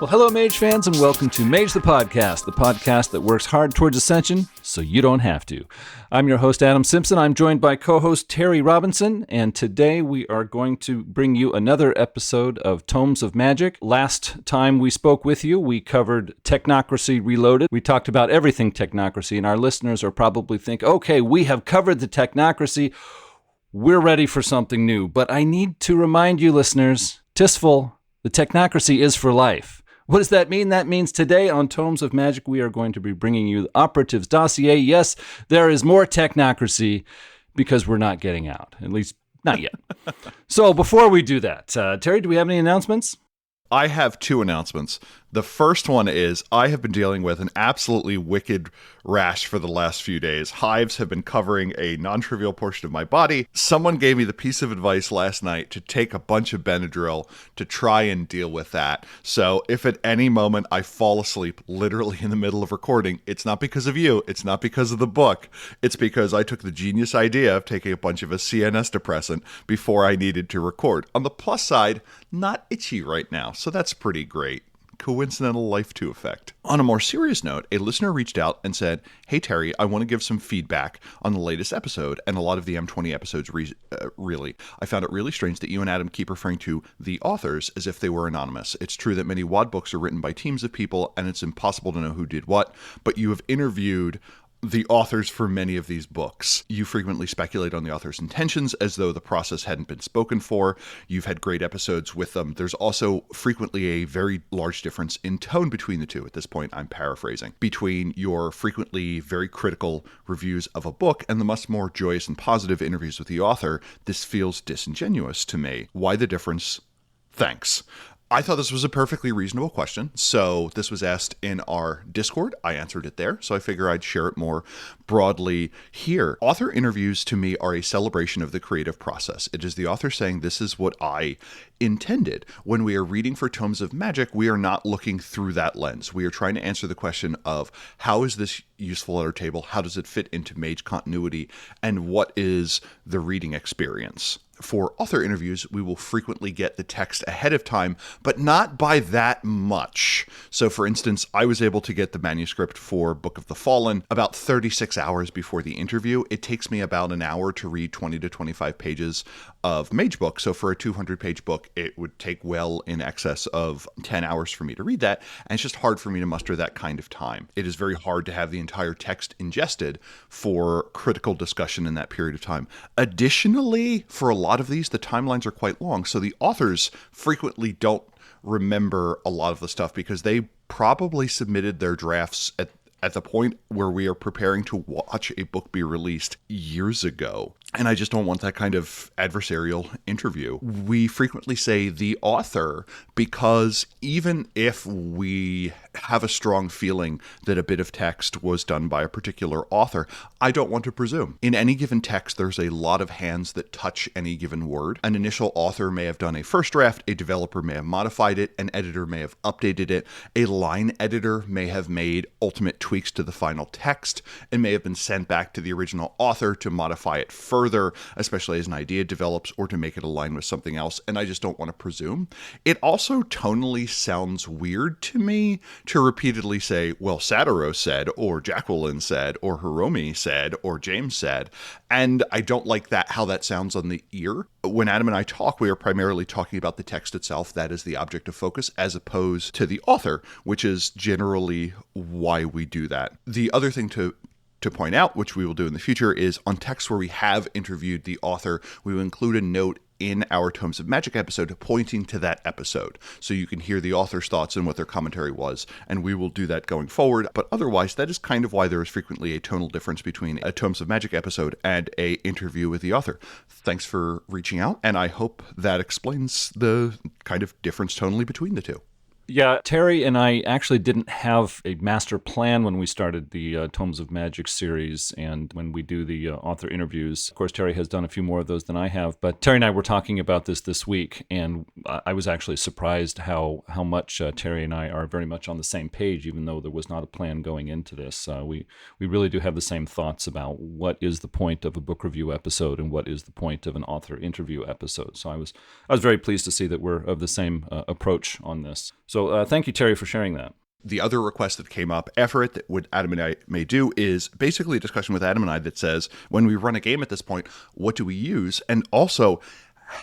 Well, hello, Mage fans, and welcome to Mage the podcast that works hard towards ascension so you don't have to. I'm your host, Adam Simpson. I'm joined by co-host Terry Robinson, and today we are going to bring you another episode of Tomes of Magic. Last time we spoke with you, we covered Technocracy Reloaded. We talked about everything technocracy, and our listeners are probably thinking, okay, we have covered the technocracy. We're ready for something new. But I need to remind you, listeners, Tisful, the technocracy is for life. What does that mean? That means today on Tomes of Magic, we are going to be bringing you the Operatives Dossier. Yes, there is more technocracy because we're not getting out, at least not yet. So before we do that, Terry, do we have any announcements? I have two announcements. The first one is I have been dealing with an absolutely wicked rash for the last few days. Hives have been covering a non-trivial portion of my body. Someone gave me the piece of advice last night to take a bunch of Benadryl to try and deal with that. So if at any moment I fall asleep literally in the middle of recording, it's not because of you. It's not because of the book. It's because I took the genius idea of taking a bunch of a CNS depressant before I needed to record. On the plus side, not itchy right now. So that's pretty great. Coincidental life 2 effect. On a more serious note, a listener reached out and said, "Hey Terry, I want to give some feedback on the latest episode and a lot of the M20 episodes really. I found it really strange that you and Adam keep referring to the authors as if they were anonymous. It's true that many WAD books are written by teams of people and it's impossible to know who did what, but you have interviewed the authors for many of these books. You frequently speculate on the author's intentions as though the process hadn't been spoken for. You've had great episodes with them. There's also frequently a very large difference in tone between the two. At this point, I'm paraphrasing. Between your frequently very critical reviews of a book and the much more joyous and positive interviews with the author, this feels disingenuous to me. Why the difference? Thanks." I thought this was a perfectly reasonable question, so this was asked in our Discord. I answered it there, so I figure I'd share it more broadly here. Author interviews to me are a celebration of the creative process. It is the author saying, this is what I intended. When we are reading for Tomes of Magic, we are not looking through that lens. We are trying to answer the question of, how is this useful at our table? How does it fit into Mage continuity? And what is the reading experience? For author interviews, we will frequently get the text ahead of time, but not by that much. So for instance, I was able to get the manuscript for Book of the Fallen about 36 hours before the interview. It takes me about an hour to read 20 to 25 pages of Mage book. So for a 200-page book, it would take well in excess of 10 hours for me to read that. And it's just hard for me to muster that kind of time. It is very hard to have the entire text ingested for critical discussion in that period of time. Additionally, for a lot of these, the timelines are quite long. So the authors frequently don't remember a lot of the stuff because they probably submitted their drafts at the point where we are preparing to watch a book be released years ago. And I just don't want that kind of adversarial interview. We frequently say the author because even if we have a strong feeling that a bit of text was done by a particular author, I don't want to presume. In any given text, there's a lot of hands that touch any given word. An initial author may have done a first draft, a developer may have modified it, an editor may have updated it, a line editor may have made ultimate tweaks to the final text, and may have been sent back to the original author to modify it further, especially as an idea develops or to make it align with something else, and I just don't want to presume. It also tonally sounds weird to me to repeatedly say, well, Satiro said, or Jacqueline said, or Hiromi said, or James said, and I don't like that, how that sounds on the ear. When Adam and I talk, we are primarily talking about the text itself. That is the object of focus, as opposed to the author, which is generally why we do that. The other thing to point out, which we will do in the future, is on texts where we have interviewed the author, we will include a note in our Tomes of Magic episode pointing to that episode. So you can hear the author's thoughts and what their commentary was, and we will do that going forward. But otherwise, that is kind of why there is frequently a tonal difference between a Tomes of Magic episode and a interview with the author. Thanks for reaching out, and I hope that explains the kind of difference tonally between the two. Yeah, Terry and I actually didn't have a master plan when we started the Tomes of Magic series and when we do the author interviews. Of course, Terry has done a few more of those than I have, but Terry and I were talking about this week, and I was actually surprised how much Terry and I are very much on the same page, even though there was not a plan going into this. We really do have the same thoughts about what is the point of a book review episode and what is the point of an author interview episode. So I was very pleased to see that we're of the same approach on this. So So thank you, Terry, for sharing that. The other request that came up after it that what Adam and I may do is basically a discussion with Adam and I that says, when we run a game at this point, what do we use? And also,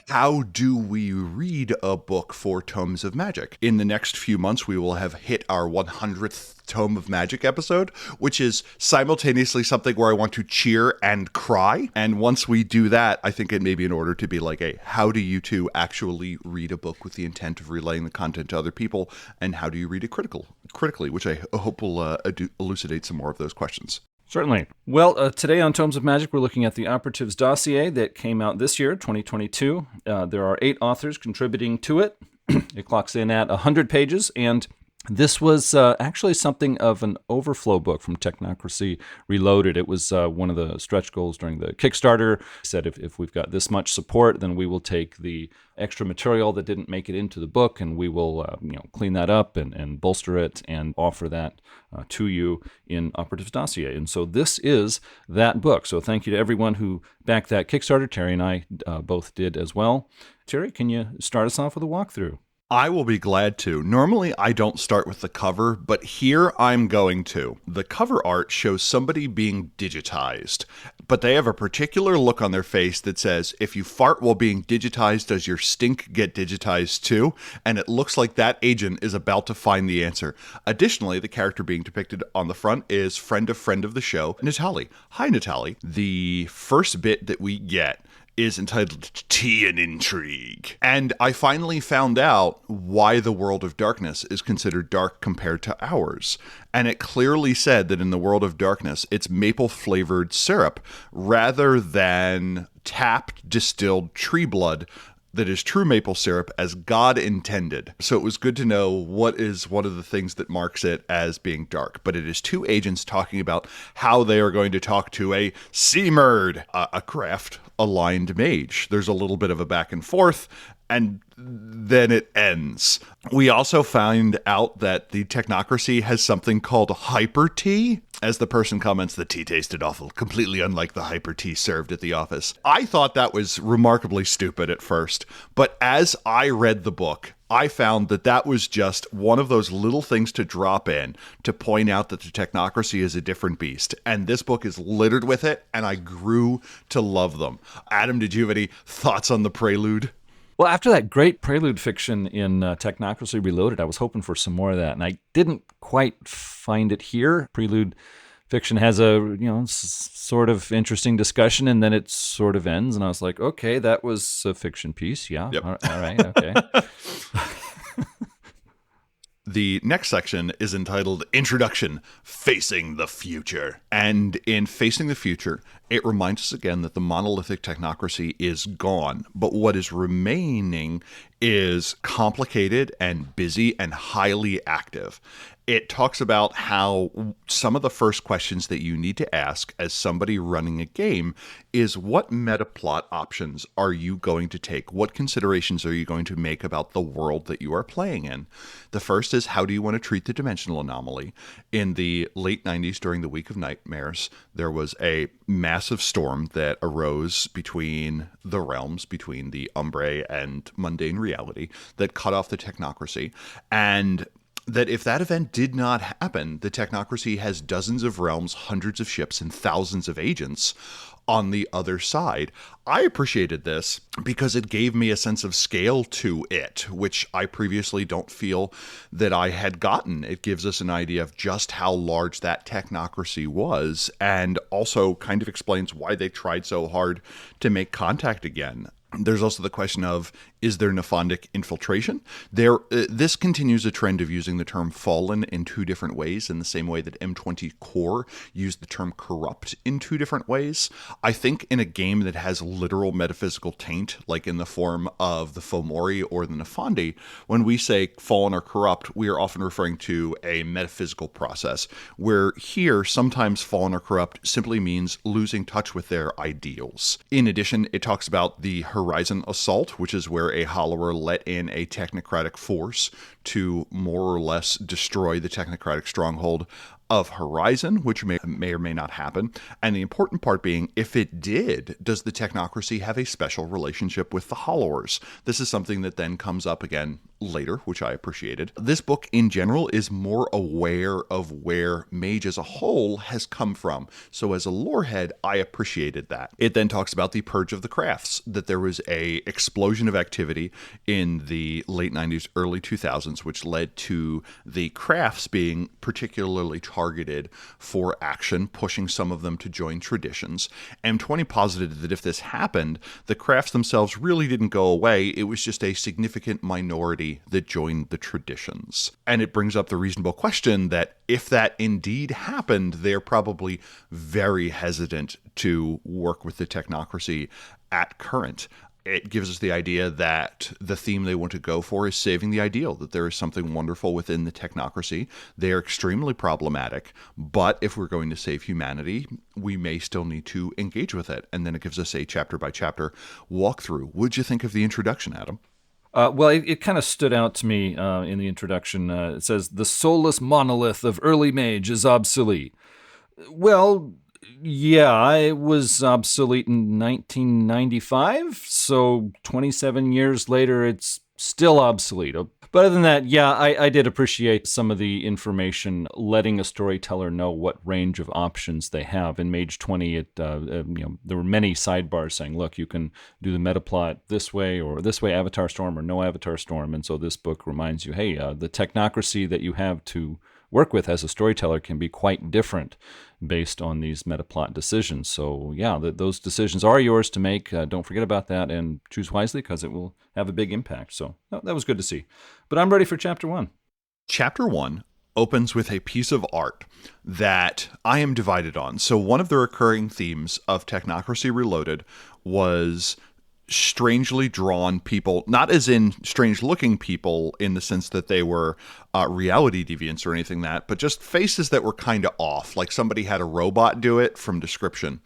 how do we read a book for Tomes of Magic? In the next few months, we will have hit our 100th Tome of Magic episode, which is simultaneously something where I want to cheer and cry. And once we do that, I think it may be in order to be like, how do you two actually read a book with the intent of relaying the content to other people? And how do you read it critically, which I hope will elucidate some more of those questions. Certainly. Well, today on Tomes of Magic, we're looking at the Operatives Dossier that came out this year, 2022. There are 8 authors contributing to it. It clocks in at 100 pages, and this was actually something of an overflow book from Technocracy Reloaded. It was one of the stretch goals during the Kickstarter. It said if we've got this much support, then we will take the extra material that didn't make it into the book, and we will clean that up and bolster it and offer that to you in Operatives Dossier. And so this is that book. So thank you to everyone who backed that Kickstarter. Terry and I both did as well. Terry, can you start us off with a walkthrough? I will be glad to. Normally, I don't start with the cover, but here I'm going to. The cover art shows somebody being digitized, but they have a particular look on their face that says, if you fart while being digitized, does your stink get digitized too? And it looks like that agent is about to find the answer. Additionally, the character being depicted on the front is friend of the show, Natalie. Hi, Natalie. The first bit that we get is entitled Tea and Intrigue. And I finally found out why the world of darkness is considered dark compared to ours. And it clearly said that in the world of darkness, it's maple-flavored syrup rather than tapped distilled tree blood that is true maple syrup as God intended. So it was good to know what is one of the things that marks it as being dark. But it is 2 agents talking about how they are going to talk to a Seamerd, a craft-aligned mage. There's a little bit of a back and forth, and then it ends. We also find out that the technocracy has something called hyper tea. As the person comments, the tea tasted awful, completely unlike the hyper tea served at the office. I thought that was remarkably stupid at first, but as I read the book, I found that that was just one of those little things to drop in to point out that the technocracy is a different beast. And this book is littered with it, and I grew to love them. Adam, did you have any thoughts on the prelude? Well, after that great prelude fiction in Technocracy Reloaded, I was hoping for some more of that, and I didn't quite find it here. Prelude fiction has a sort of interesting discussion, and then it sort of ends, and I was like, okay, that was a fiction piece, yeah, yep. All right, okay. The next section is entitled Introduction, Facing the Future. And in Facing the Future, it reminds us again that the monolithic technocracy is gone, but what is remaining is complicated and busy and highly active. It talks about how some of the first questions that you need to ask as somebody running a game is what meta plot options are you going to take? What considerations are you going to make about the world that you are playing in? The first is, how do you want to treat the dimensional anomaly? In the late 90s, during the Week of Nightmares, there was a massive storm that arose between the realms, between the Umbre and mundane reality, that cut off the technocracy. And that if that event did not happen, the technocracy has dozens of realms, hundreds of ships, and thousands of agents on the other side. I appreciated this because it gave me a sense of scale to it, which I previously don't feel that I had gotten. It gives us an idea of just how large that technocracy was, and also kind of explains why they tried so hard to make contact again. There's also the question of, is there Nephandic infiltration? This continues a trend of using the term fallen in 2 different ways, in the same way that M20 Core used the term corrupt in 2 different ways. I think in a game that has literal metaphysical taint, like in the form of the Fomori or the Nephandi, when we say fallen or corrupt, we are often referring to a metaphysical process, where here, sometimes fallen or corrupt simply means losing touch with their ideals. In addition, it talks about the Horizon Assault, which is where a hollower let in a technocratic force to more or less destroy the technocratic stronghold of Horizon, which may or may not happen. And the important part being, if it did, does the technocracy have a special relationship with the hollowers? This is something that then comes up again later, which I appreciated. This book in general is more aware of where Mage as a whole has come from. So as a lorehead, I appreciated that. It then talks about the purge of the crafts, that there was a explosion of activity in the late 90s, early 2000s, which led to the crafts being particularly targeted for action, pushing some of them to join traditions. M20 posited that if this happened, the crafts themselves really didn't go away. It was just a significant minority that joined the traditions. And it brings up the reasonable question that if that indeed happened, they're probably very hesitant to work with the technocracy at current. It gives us the idea that the theme they want to go for is saving the ideal, that there is something wonderful within the technocracy. They are extremely problematic, but if we're going to save humanity, we may still need to engage with it. And then it gives us a chapter-by-chapter walkthrough. What'd you think of the introduction, Adam? Well, it kind of stood out to me in the introduction. It says, the soulless monolith of early Mage is obsolete. Well, yeah, it was obsolete in 1995, so 27 years later, it's still obsolete. But other than that, yeah, I did appreciate some of the information letting a storyteller know what range of options they have. In Mage 20, there were many sidebars saying, look, you can do the meta plot this way, or this way Avatar Storm, or no Avatar Storm. And so this book reminds you, hey, the technocracy that you have to work with as a storyteller can be quite different based on these metaplot decisions. So yeah, those decisions are yours to make. Don't forget about that and choose wisely because it will have a big impact. So that was good to see. But I'm ready for Chapter 1. Chapter 1 opens with a piece of art that I am divided on. So one of the recurring themes of Technocracy Reloaded was strangely drawn people, not as in strange looking people in the sense that they were reality deviants or anything that, but just faces that were kind of off, like somebody had a robot do it from description.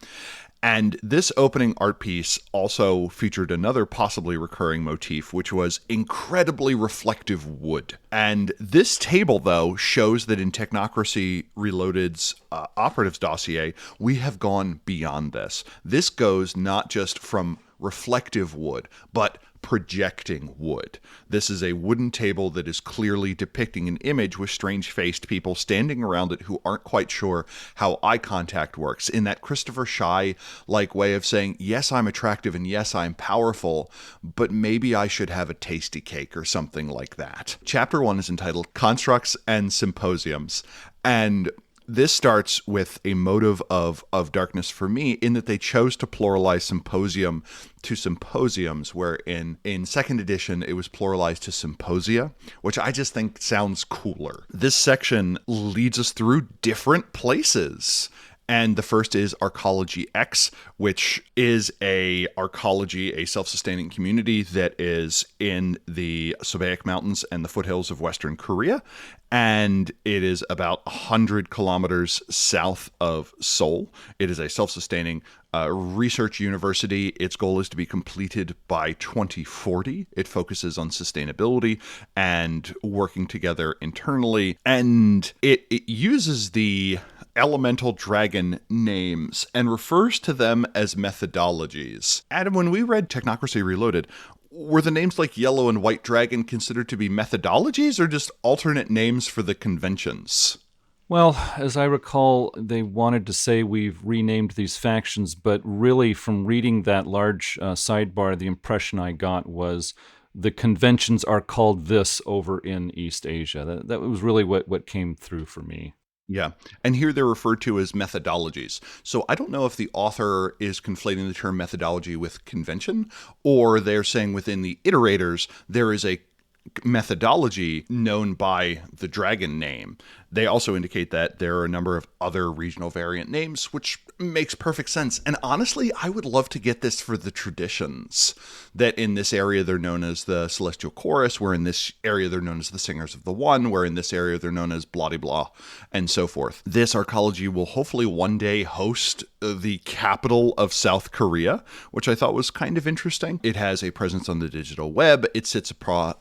And this opening art piece also featured another possibly recurring motif, which was incredibly reflective wood. And this table, though, shows that in Technocracy Reloaded's Operatives dossier, we have gone beyond this. This goes not just from reflective wood, but projecting wood. This is a wooden table that is clearly depicting an image with strange-faced people standing around it who aren't quite sure how eye contact works, in that Christopher Shy-like way of saying, yes, I'm attractive and yes, I'm powerful, but maybe I should have a tasty cake or something like that. Chapter 1 is entitled Constructs and Symposiums, and this starts with a motive of darkness for me in that they chose to pluralize symposium to symposiums, where in second edition it was pluralized to symposia, which I just think sounds cooler. This section leads us through different places. And the first is Arcology X, which is a self-sustaining community that is in the Sobaek Mountains and the foothills of Western Korea. And it is about 100 kilometers south of Seoul. It is a self-sustaining research university. Its goal is to be completed by 2040. It focuses on sustainability and working together internally. And it uses the elemental dragon names and refers to them as methodologies. Adam, when we read Technocracy Reloaded, were the names like Yellow and White Dragon considered to be methodologies or just alternate names for the conventions? Well, as I recall, they wanted to say we've renamed these factions, but really from reading that large sidebar, the impression I got was the conventions are called this over in East Asia. That was really what came through for me. Yeah, and here they're referred to as methodologies. So I don't know if the author is conflating the term methodology with convention, or they're saying within the iterators there is a methodology known by the dragon name. They also indicate that there are a number of other regional variant names, which makes perfect sense. And honestly, I would love to get this for the traditions. That in this area they're known as the Celestial Chorus, where in this area they're known as the Singers of the One, where in this area they're known as blah de blah, and so forth. This arcology will hopefully one day host the capital of South Korea, which I thought was kind of interesting. It has a presence on the digital web. It sits upon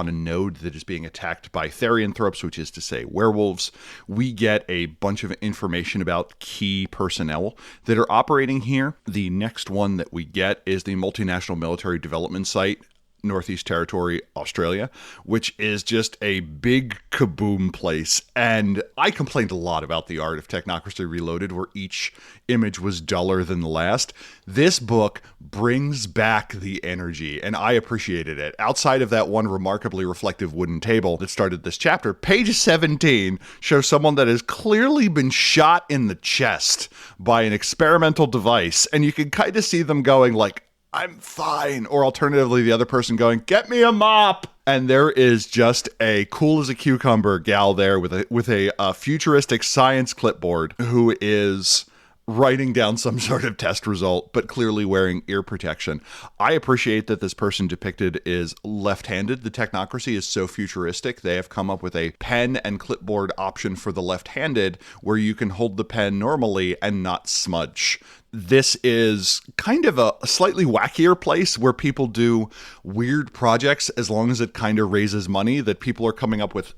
a node that is being attacked by therianthropes, which is to say werewolves. We get a bunch of information about key personnel that are operating here. The next one that we get is the multinational military development site Northeast Territory, Australia, which is just a big kaboom place. And I complained a lot about the art of Technocracy Reloaded, where each image was duller than the last. This book brings back the energy, and I appreciated it. Outside of that one remarkably reflective wooden table that started this chapter, page 17 shows someone that has clearly been shot in the chest by an experimental device, and you can kind of see them going like, I'm fine. Or alternatively, the other person going, get me a mop. And there is just a cool as a cucumber gal there with a futuristic science clipboard who is writing down some sort of test result, but clearly wearing ear protection. I appreciate that this person depicted is left-handed. The technocracy is so futuristic. They have come up with a pen and clipboard option for the left-handed where you can hold the pen normally and not smudge. This is kind of a slightly wackier place where people do weird projects as long as it kind of raises money, that people are coming up with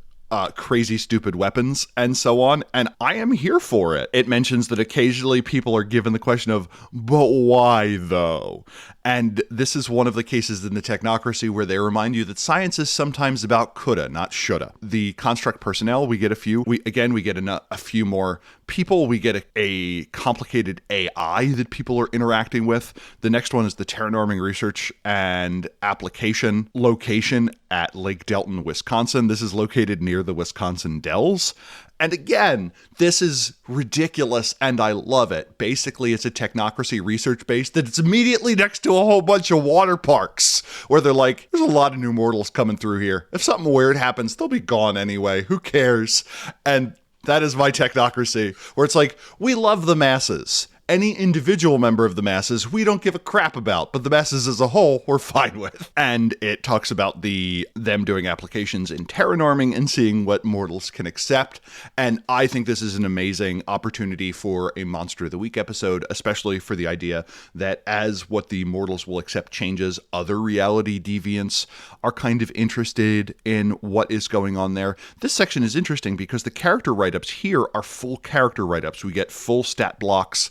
crazy, stupid weapons and so on. And I am here for it. It mentions that occasionally people are given the question of, but why though? And this is one of the cases in the technocracy where they remind you that science is sometimes about coulda, not shoulda. The construct personnel, we get a few. We get a few more people. We get a complicated AI that people are interacting with. The next one is the terranorming research and application location at Lake Delton, Wisconsin. This is located near the Wisconsin Dells. And again, this is ridiculous and I love it. Basically, it's a technocracy research base that's immediately next to a whole bunch of water parks where they're like, there's a lot of new mortals coming through here. If something weird happens, they'll be gone anyway. Who cares? And that is my technocracy, where it's like, we love the masses. Any individual member of the masses, we don't give a crap about, but the masses as a whole, we're fine with. And it talks about them doing applications in terranorming and seeing what mortals can accept. And I think this is an amazing opportunity for a Monster of the Week episode, especially for the idea that as what the mortals will accept changes, other reality deviants are kind of interested in what is going on there. This section is interesting because the character write-ups here are full character write-ups. We get full stat blocks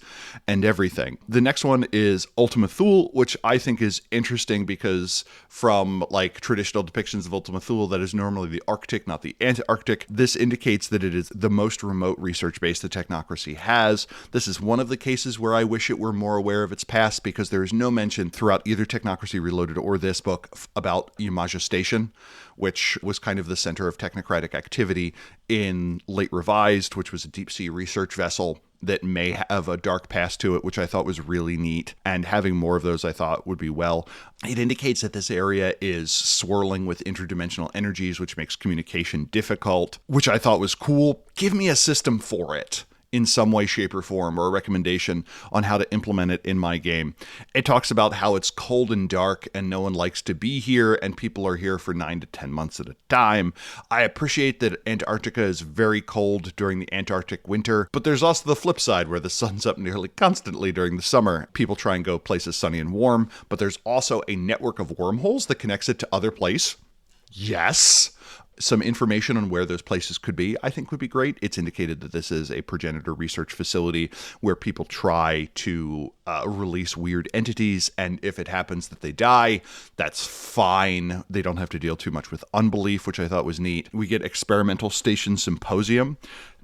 and everything. The next one is Ultima Thule, which I think is interesting because from like traditional depictions of Ultima Thule, that is normally the Arctic, not the Antarctic. This indicates that it is the most remote research base the technocracy has. This is one of the cases where I wish it were more aware of its past, because there is no mention throughout either Technocracy Reloaded or this book about Umaga Station, which was kind of the center of technocratic activity in Late Revised, which was a deep sea research vessel that may have a dark past to it, which I thought was really neat. And having more of those I thought would be well. It indicates that this area is swirling with interdimensional energies, which makes communication difficult, which I thought was cool. Give me a system for it in some way, shape, or form, or a recommendation on how to implement it in my game. It talks about how it's cold and dark and no one likes to be here, and people are here for 9 to 10 months at a time. I appreciate that Antarctica is very cold during the Antarctic winter, but there's also the flip side where the sun's up nearly constantly during the summer. People try and go places sunny and warm, but there's also a network of wormholes that connects it to other places. Yes. Some information on where those places could be, I think, would be great. It's indicated that this is a progenitor research facility where people try to release weird entities, and if it happens that they die, that's fine. They don't have to deal too much with unbelief, which I thought was neat. We get Experimental Station Symposium.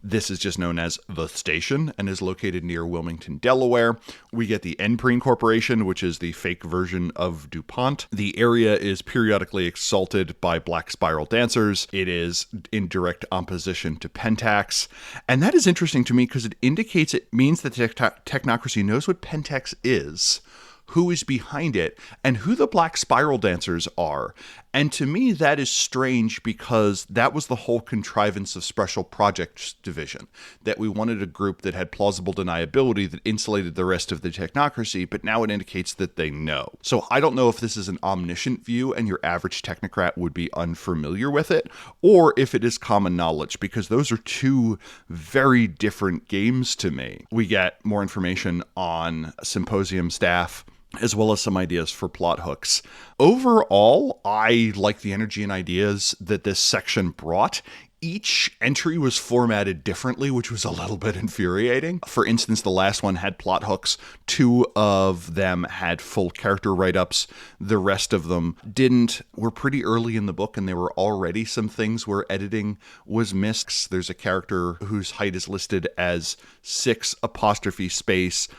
This is just known as The Station and is located near Wilmington, Delaware. We get the Enpreen Corporation, which is the fake version of DuPont. The area is periodically assaulted by black spiral dancers. It is in direct opposition to Pentax. And that is interesting to me because it indicates, it means that technocracy knows what Pentax is, who is behind it, and who the black spiral dancers are. And to me, that is strange because that was the whole contrivance of Special Projects Division, that we wanted a group that had plausible deniability that insulated the rest of the technocracy, but now it indicates that they know. So I don't know if this is an omniscient view and your average technocrat would be unfamiliar with it, or if it is common knowledge, because those are two very different games to me. We get more information on Symposium staff, as well as some ideas for plot hooks. Overall, I like the energy and ideas that this section brought, each entry was formatted differently, which was a little bit infuriating. For instance, the last one had plot hooks. 2 of them had full character write-ups. The rest of them didn't. We're pretty early in the book, and there were already some things where editing was missed. There's a character whose height is listed as 6' INCHES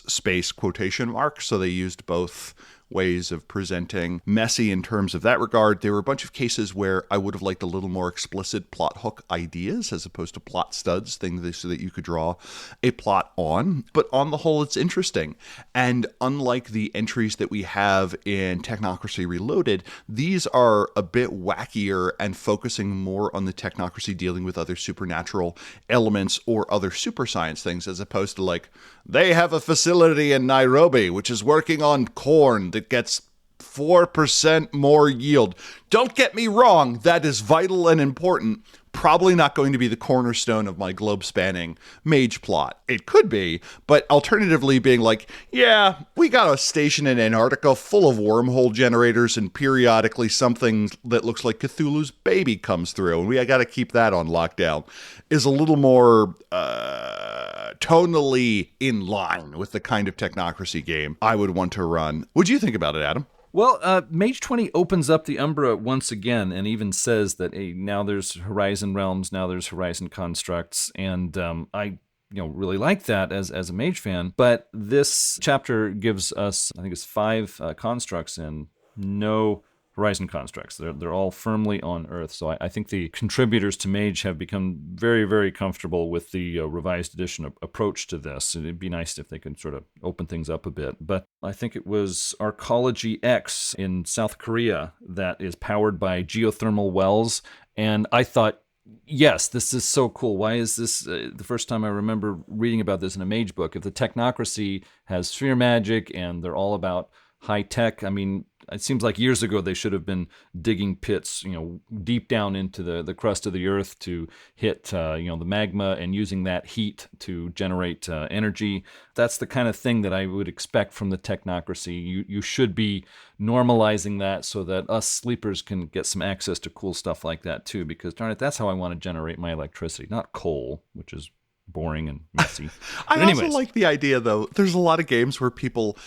space quotation mark. So they used both ways of presenting. Messy in terms of that regard. There were a bunch of cases where I would have liked a little more explicit plot hook ideas as opposed to plot studs, things so that you could draw a plot on. But on the whole, it's interesting. And unlike the entries that we have in Technocracy Reloaded, these are a bit wackier and focusing more on the technocracy dealing with other supernatural elements or other super science things, as opposed to like, they have a facility in Nairobi which is working on corn that gets 4% more yield. Don't get me wrong, that is vital and important. Probably not going to be the cornerstone of my globe-spanning mage plot. It could be, but alternatively being like, yeah, we got a station in Antarctica full of wormhole generators, and periodically something that looks like Cthulhu's baby comes through, and we got to keep that on lockdown, is a little more tonally in line with the kind of technocracy game I would want to run. What do you think about it, Adam? Well, Mage 20 opens up the Umbra once again and even says that now there's Horizon Realms, now there's Horizon Constructs, and I really like that as a Mage fan. But this chapter gives us, I think it's 5 constructs and no Horizon constructs. They're all firmly on Earth. So I think the contributors to Mage have become very, very comfortable with the revised edition approach to this. It'd be nice if they could sort of open things up a bit. But I think it was Arcology X in South Korea that is powered by geothermal wells. And I thought, yes, this is so cool. Why is this the first time I remember reading about this in a Mage book? If the technocracy has sphere magic and they're all about high tech, I mean, it seems like years ago they should have been digging pits, deep down into the crust of the earth to hit, the magma and using that heat to generate energy. That's the kind of thing that I would expect from the technocracy. You should be normalizing that so that us sleepers can get some access to cool stuff like that too, because darn it, that's how I want to generate my electricity, not coal, which is boring and messy. I also like the idea, though. There's a lot of games where people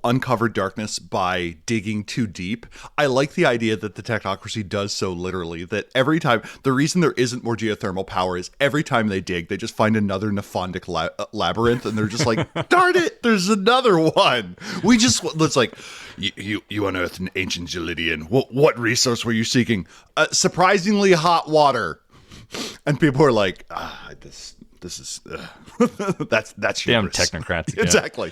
uncover darkness by digging too deep. I like the idea that the technocracy does so literally, that every time, the reason there isn't more geothermal power is every time they dig, they just find another Nephondic labyrinth, and they're just like, darn it, there's another one. It's like, you unearthed an ancient Gelidian. What resource were you seeking? Surprisingly hot water. And people are like, this is that's damn hubris. Technocrats. Exactly.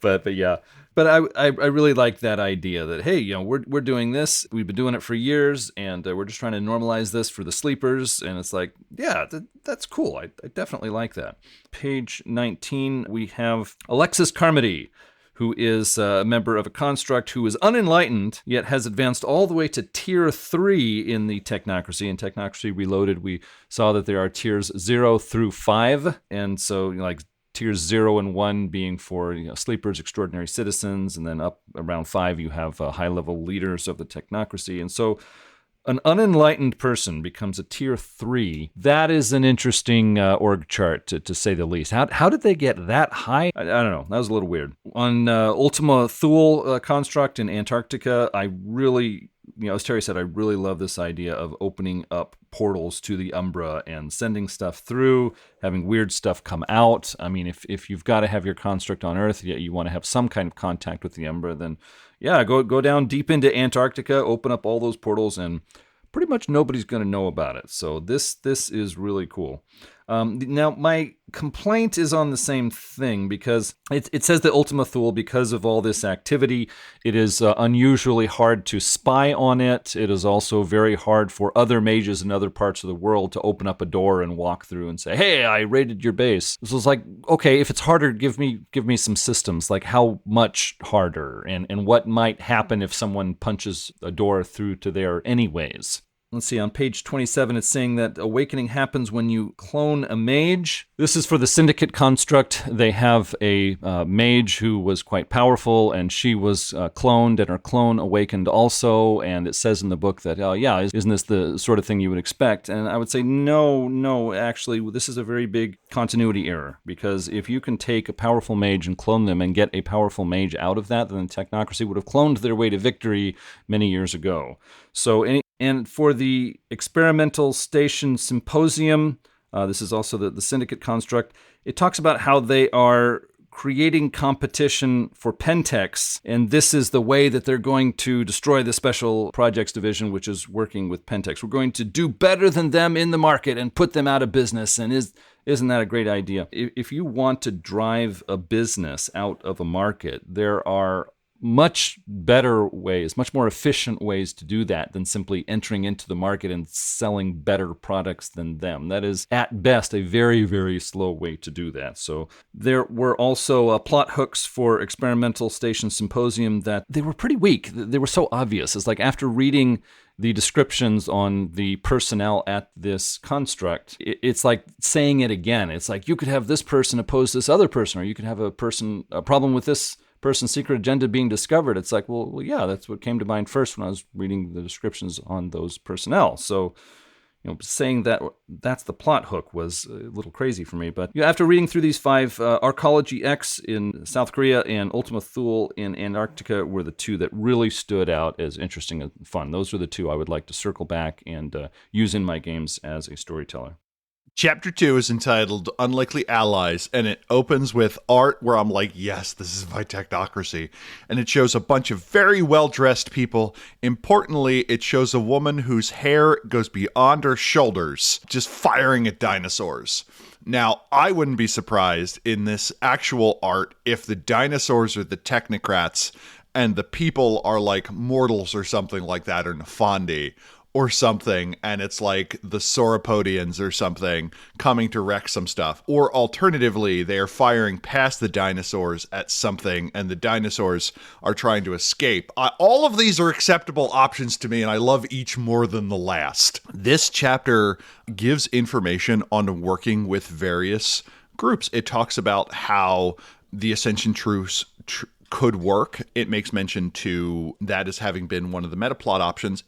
but yeah, but I really like that idea that, hey, we're doing this, we've been doing it for years, and we're just trying to normalize this for the sleepers, and it's like, yeah, that's cool. I definitely like that. Page 19, we have Alexis Carmody, who is a member of a construct who is unenlightened, yet has advanced all the way to tier 3 in the technocracy. In Technocracy Reloaded, we saw that there are tiers 0 through 5, and so like tiers 0 and 1 being for sleepers, extraordinary citizens, and then up around 5 you have high-level leaders of the technocracy. And so an unenlightened person becomes a tier 3. That is an interesting org chart, to say the least. How did they get that high? I don't know. That was a little weird. On Ultima Thule construct in Antarctica, I really, as Terry said, I really love this idea of opening up portals to the Umbra and sending stuff through, having weird stuff come out. I mean, if you've got to have your construct on Earth, yet you want to have some kind of contact with the Umbra, then yeah, go down deep into Antarctica, open up all those portals, and pretty much nobody's going to know about it. So this is really cool. Now, my complaint is on the same thing, because it says that Ultima Thule, because of all this activity, it is unusually hard to spy on it. It is also very hard for other mages in other parts of the world to open up a door and walk through and say, hey, I raided your base. This was like, okay, if it's harder, give me some systems, like how much harder, and what might happen if someone punches a door through to there anyways. Let's see, on page 27, it's saying that awakening happens when you clone a mage. This is for the Syndicate construct. They have a mage who was quite powerful, and she was cloned, and her clone awakened also. And it says in the book that, isn't this the sort of thing you would expect? And I would say, no, actually, this is a very big continuity error. Because if you can take a powerful mage and clone them and get a powerful mage out of that, then Technocracy would have cloned their way to victory many years ago. And for the Experimental Station Symposium, this is also the Syndicate construct, it talks about how they are creating competition for Pentex, and this is the way that they're going to destroy the Special Projects Division, which is working with Pentex. We're going to do better than them in the market and put them out of business, and isn't that a great idea? If you want to drive a business out of a market, there are much better ways, much more efficient ways to do that than simply entering into the market and selling better products than them. That is, at best, a very, very slow way to do that. So there were also plot hooks for Experimental Station Symposium that they were pretty weak. They were so obvious. It's like after reading the descriptions on the personnel at this construct, it's like saying it again. It's like you could have this person oppose this other person, or you could have a problem with this person's secret agenda being discovered. It's like, well, yeah, that's what came to mind first when I was reading the descriptions on those personnel. So, saying that that's the plot hook was a little crazy for me. But after reading through these 5, Arcology X in South Korea and Ultima Thule in Antarctica were the 2 that really stood out as interesting and fun. Those are the 2 I would like to circle back and use in my games as a storyteller. Chapter 2 is entitled Unlikely Allies, and it opens with art where I'm like, yes, this is my technocracy. And it shows a bunch of very well-dressed people. Importantly, it shows a woman whose hair goes beyond her shoulders, just firing at dinosaurs. Now, I wouldn't be surprised in this actual art if the dinosaurs are the technocrats and the people are like mortals or something like that, or Nefandi or something, and it's like the sauropods or something coming to wreck some stuff. Or alternatively, they are firing past the dinosaurs at something, and the dinosaurs are trying to escape. All of these are acceptable options to me, and I love each more than the last. This chapter gives information on working with various groups. It talks about how the Ascension Truce could work. It makes mention to that as having been one of the meta plot options.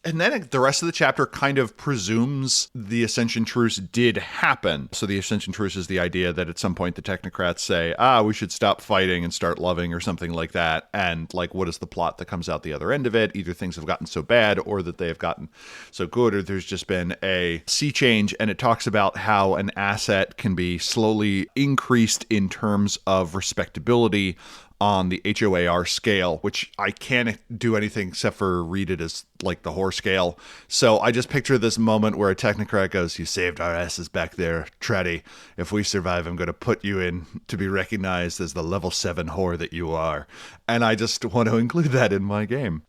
And then the rest of the chapter kind of presumes the Ascension Truce did happen. So the Ascension Truce is the idea that at some point the technocrats say, we should stop fighting and start loving or something like that. And like, what is the plot that comes out the other end of it? Either things have gotten so bad or that they have gotten so good, or there's just been a sea change. And it talks about how an asset can be slowly increased in terms of respectability on the HOAR scale, which I can't do anything except for read it as like the whore scale. So I just picture this moment where a technocrat goes, "You saved our asses back there, Treddy. If we survive, I'm going to put you in to be recognized as the level 7 whore that you are." And I just want to include that in my game.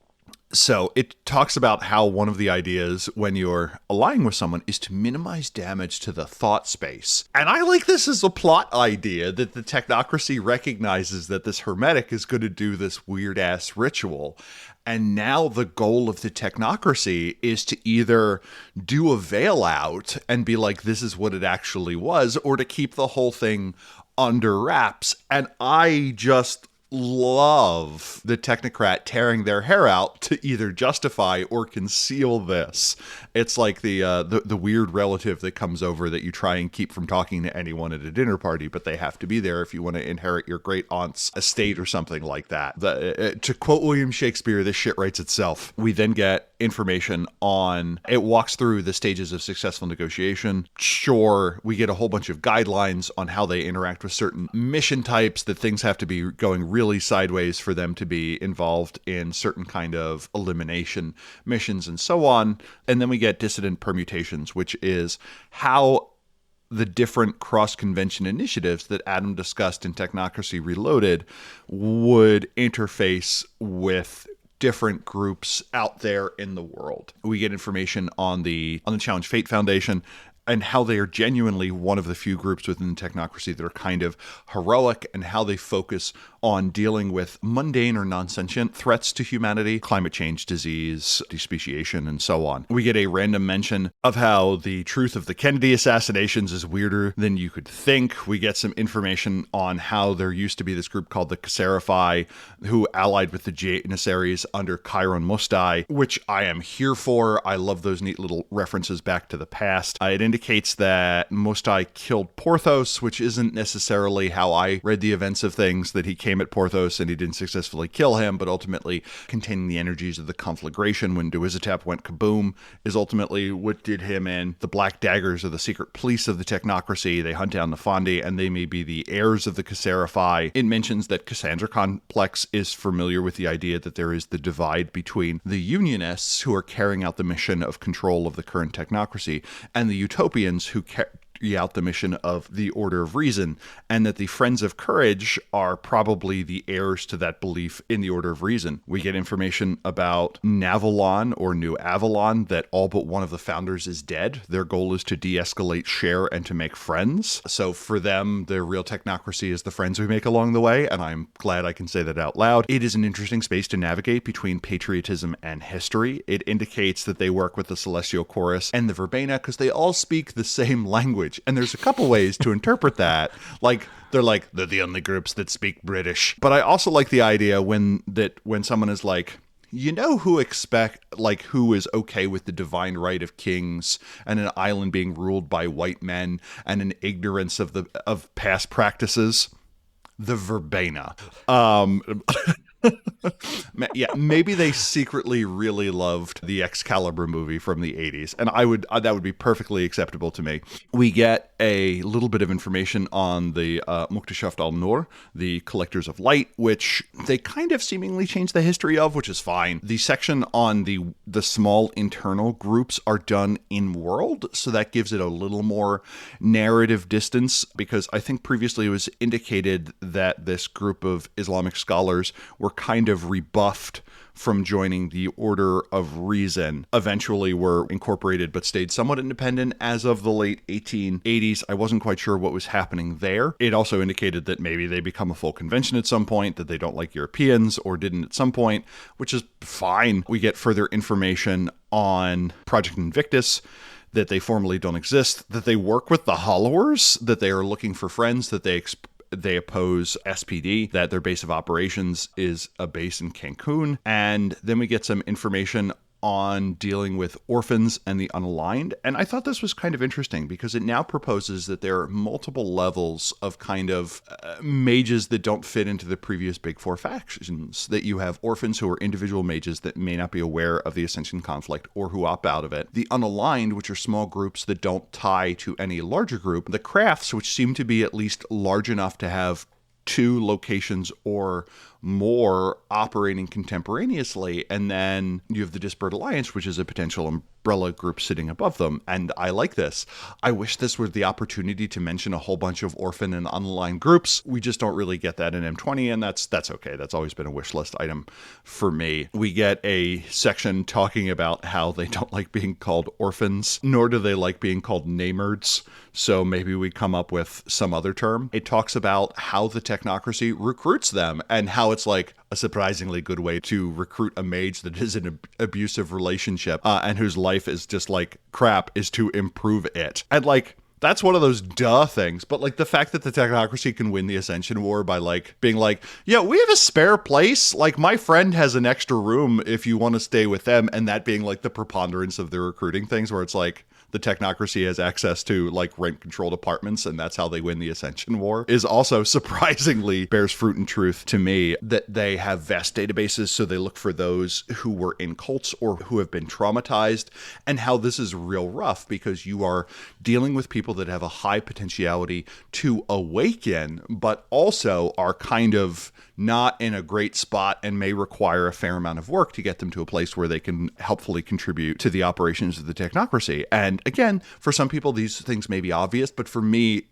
So it talks about how one of the ideas when you're allying with someone is to minimize damage to the thought space. And I like this as a plot idea, that the technocracy recognizes that this hermetic is going to do this weird-ass ritual. And now the goal of the technocracy is to either do a veil out and be like, this is what it actually was, or to keep the whole thing under wraps. And I just love the technocrat tearing their hair out to either justify or conceal this. It's like the weird relative that comes over that you try and keep from talking to anyone at a dinner party, but they have to be there if you want to inherit your great aunt's estate or something like that. To quote William Shakespeare, this shit writes itself. We then get information on, it walks through the stages of successful negotiation. Sure, we get a whole bunch of guidelines on how they interact with certain mission types, that things have to be going really sideways for them to be involved in certain kind of elimination missions and so on. And then we get dissident permutations, which is how the different cross-convention initiatives that Adam discussed in Technocracy Reloaded would interface with different groups out there in the world. We get information on the Challenge Fate Foundation, and how they are genuinely one of the few groups within technocracy that are kind of heroic, and how they focus on dealing with mundane or non-sentient threats to humanity, climate change, disease, despeciation, and so on. We get a random mention of how the truth of the Kennedy assassinations is weirder than you could think. We get some information on how there used to be this group called the Cassarifi, who allied with the Janissaries under Chiron Mostai, which I am here for. I love those neat little references back to the past. It indicates that Mostai killed Porthos, which isn't necessarily how I read the events of things, that he came at Porthos and he didn't successfully kill him, but ultimately containing the energies of the conflagration when Duizatep went kaboom is ultimately what did him in. The Black Daggers are the secret police of the technocracy. They hunt down the Fondi, and they may be the heirs of the Cassarifi. It mentions that Cassandra Complex is familiar with the idea that there is the divide between the Unionists, who are carrying out the mission of control of the current technocracy, and the Utopians, who carry out the mission of the Order of Reason, and that the Friends of Courage are probably the heirs to that belief in the Order of Reason. We get information about Navalon, or New Avalon, that all but one of the founders is dead. Their goal is to de-escalate, share, and to make friends. So for them, the real technocracy is the friends we make along the way, and I'm glad I can say that out loud. It is an interesting space to navigate between patriotism and history. It indicates that they work with the Celestial Chorus and the Verbena because they all speak the same language. And there's a couple ways to interpret that. They're the only groups that speak British. But I also like the idea when someone is like, you know, who is okay with the divine right of kings and an island being ruled by white men and an ignorance of past practices? The Verbena. Yeah, maybe they secretly really loved the Excalibur movie from the 80s, and that would be perfectly acceptable to me. We get a little bit of information on the Mukteshaft al-Nur, the Collectors of Light, which they kind of seemingly changed the history of, which is fine. The section on the small internal groups are done in world, so that gives it a little more narrative distance, because I think previously it was indicated that this group of Islamic scholars were kind of rebuffed from joining the Order of Reason. Eventually were incorporated but stayed somewhat independent as of the late 1880s. I wasn't quite sure what was happening there. It also indicated that maybe they become a full convention at some point, that they don't like Europeans or didn't at some point, which is fine. We get further information on Project Invictus, that they formally don't exist, that they work with the Hollowers, that they are looking for friends, that they oppose SPD, that their base of operations is a base in Cancun. And then we get some information on dealing with orphans and the unaligned. And I thought this was kind of interesting because it now proposes that there are multiple levels of kind of mages that don't fit into the previous big four factions. That you have orphans who are individual mages that may not be aware of the Ascension conflict or who opt out of it. The unaligned, which are small groups that don't tie to any larger group. The crafts, which seem to be at least large enough to have 2 locations or more operating contemporaneously, and then you have the Disparate Alliance, which is a potential umbrella group sitting above them, and I like this. I wish this were the opportunity to mention a whole bunch of orphan and unaligned groups. We just don't really get that in M20, and that's okay. That's always been a wish list item for me. We get a section talking about how they don't like being called orphans, nor do they like being called namerds, so maybe we come up with some other term. It talks about how the technocracy recruits them, and how it's like a surprisingly good way to recruit a mage that is in an abusive relationship and whose life is just like crap is to improve it. And like, that's one of those duh things. But like the fact that the technocracy can win the Ascension War by like being like, yeah, we have a spare place. Like my friend has an extra room if you want to stay with them. And that being like the preponderance of the recruiting things where it's like, the technocracy has access to like rent-controlled apartments, and that's how they win the Ascension War, is also surprisingly bears fruit and truth to me. That they have vast databases, so they look for those who were in cults or who have been traumatized, and how this is real rough because you are dealing with people that have a high potentiality to awaken, but also are kind of not in a great spot and may require a fair amount of work to get them to a place where they can helpfully contribute to the operations of the technocracy. And again, for some people, these things may be obvious, but for me,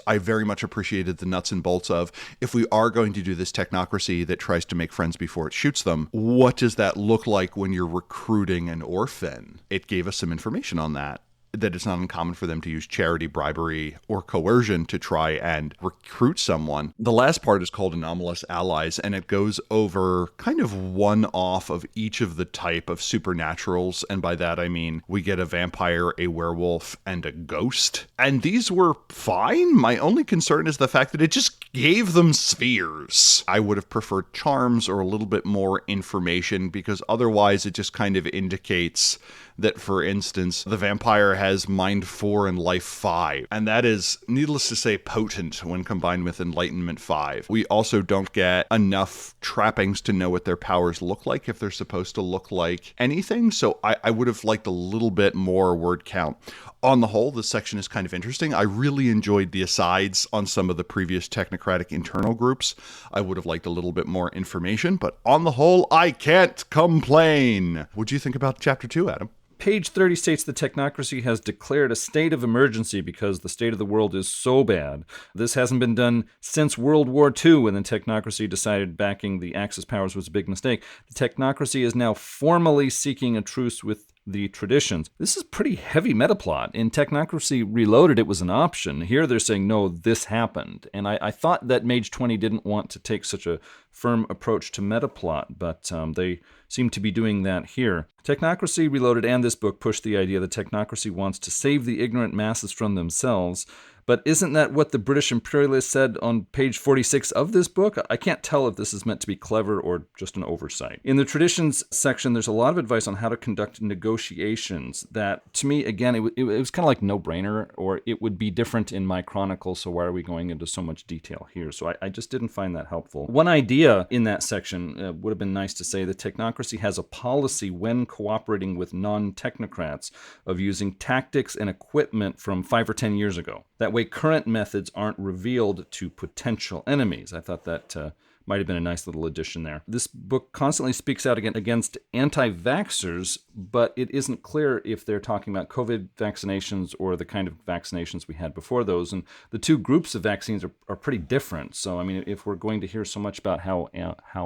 I very much appreciated the nuts and bolts of, if we are going to do this technocracy that tries to make friends before it shoots them, what does that look like when you're recruiting an orphan? It gave us some information on that. that it's not uncommon for them to use charity, bribery, or coercion to try and recruit someone. The last part is called Anomalous Allies, and it goes over kind of one off of each of the type of supernaturals, and by that I mean we get a vampire, a werewolf, and a ghost. And these were fine. My only concern is the fact that it just gave them spheres. I would have preferred charms or a little bit more information, because otherwise it just kind of indicates that, for instance, the vampire has mind 4 and life 5, and that is, needless to say, potent when combined with Enlightenment 5. We also don't get enough trappings to know what their powers look like, if they're supposed to look like anything, so I would have liked a little bit more word count. On the whole, this section is kind of interesting. I really enjoyed the asides on some of the previous technocratic internal groups. I would have liked a little bit more information, but on the whole, I can't complain. What do you think about Chapter 2, Adam? Page 30 states the technocracy has declared a state of emergency because the state of the world is so bad. This hasn't been done since World War II, when the technocracy decided backing the Axis powers was a big mistake. The technocracy is now formally seeking a truce with the traditions. This is pretty heavy metaplot. In Technocracy Reloaded, it was an option. Here they're saying, no, this happened. And I thought that Mage 20 didn't want to take such a firm approach to metaplot, but they seem to be doing that here. Technocracy Reloaded and this book push the idea that technocracy wants to save the ignorant masses from themselves. But isn't that what the British imperialists said on page 46 of this book? I can't tell if this is meant to be clever or just an oversight. In the traditions section, there's a lot of advice on how to conduct negotiations that, to me, again, it was kind of like no-brainer, or it would be different in my chronicle, so why are we going into so much detail here? So I just didn't find that helpful. One idea in that section would have been nice to say that technocracy has a policy when cooperating with non-technocrats of using tactics and equipment from 5 or 10 years ago. That way, current methods aren't revealed to potential enemies. I thought that might have been a nice little addition there. This book constantly speaks out against anti-vaxxers, but it isn't clear if they're talking about COVID vaccinations or the kind of vaccinations we had before those. And the two groups of vaccines are pretty different. So, I mean, if we're going to hear so much about how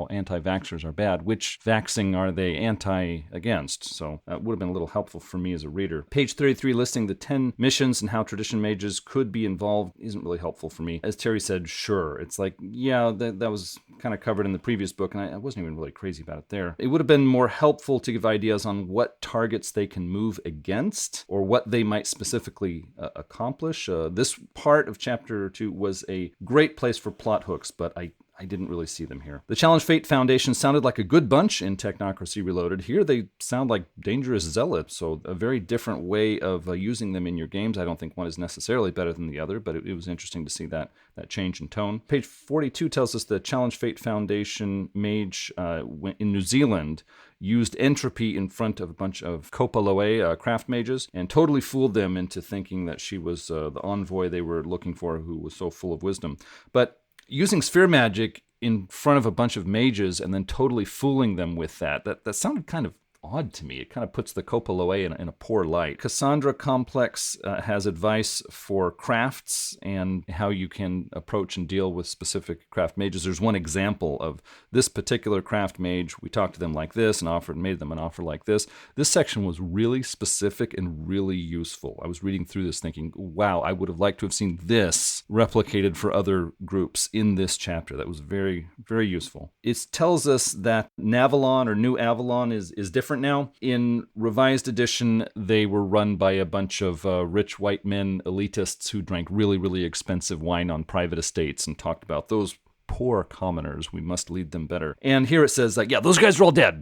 anti-vaxxers are bad, which vaccine are they anti-against? So that would have been a little helpful for me as a reader. Page 33, listing the 10 missions and how tradition mages could be involved, isn't really helpful for me. As Terry said, sure. It's like, yeah, that was kind of covered in the previous book, and I wasn't even really crazy about it there. It would have been more helpful to give ideas on what targets they can move against, or what they might specifically accomplish. This part of Chapter 2 was a great place for plot hooks, but I didn't really see them here. The Challenge Fate Foundation sounded like a good bunch in Technocracy Reloaded. Here they sound like dangerous zealots, so a very different way of using them in your games. I don't think one is necessarily better than the other, but it was interesting to see that change in tone. Page 42 tells us the Challenge Fate Foundation mage in New Zealand used entropy in front of a bunch of Kopaloe craft mages and totally fooled them into thinking that she was the envoy they were looking for, who was so full of wisdom. But using sphere magic in front of a bunch of mages and then totally fooling them with that sounded kind of odd to me. It kind of puts the Kopaloe in a poor light. Cassandra Complex has advice for crafts and how you can approach and deal with specific craft mages. There's one example of this particular craft mage. We talked to them like this and made them an offer like this. This section was really specific and really useful. I was reading through this thinking, wow, I would have liked to have seen this replicated for other groups in this chapter. That was very, very useful. It tells us that Navalon or New Avalon is different now. In Revised Edition, they were run by a bunch of rich white men, elitists who drank really, really expensive wine on private estates and talked about those poor commoners. We must lead them better. And here it says that, yeah, those guys are all dead.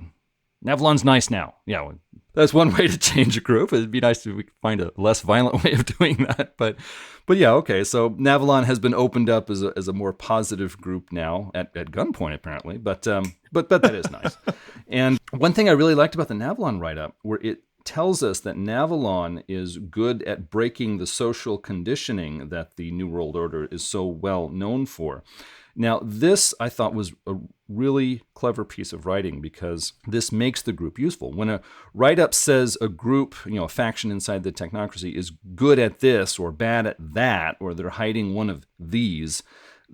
Navalon's nice now. Yeah, well, that's one way to change a group. It'd be nice if we could find a less violent way of doing that. But yeah, okay. So Navalon has been opened up as a more positive group now at gunpoint, apparently. But that is nice. And one thing I really liked about the Navalon write-up, where it tells us that Navalon is good at breaking the social conditioning that the New World Order is so well known for. Now, this, I thought, was a really clever piece of writing because this makes the group useful. When a write-up says a group, a faction inside the technocracy is good at this or bad at that, or they're hiding one of these,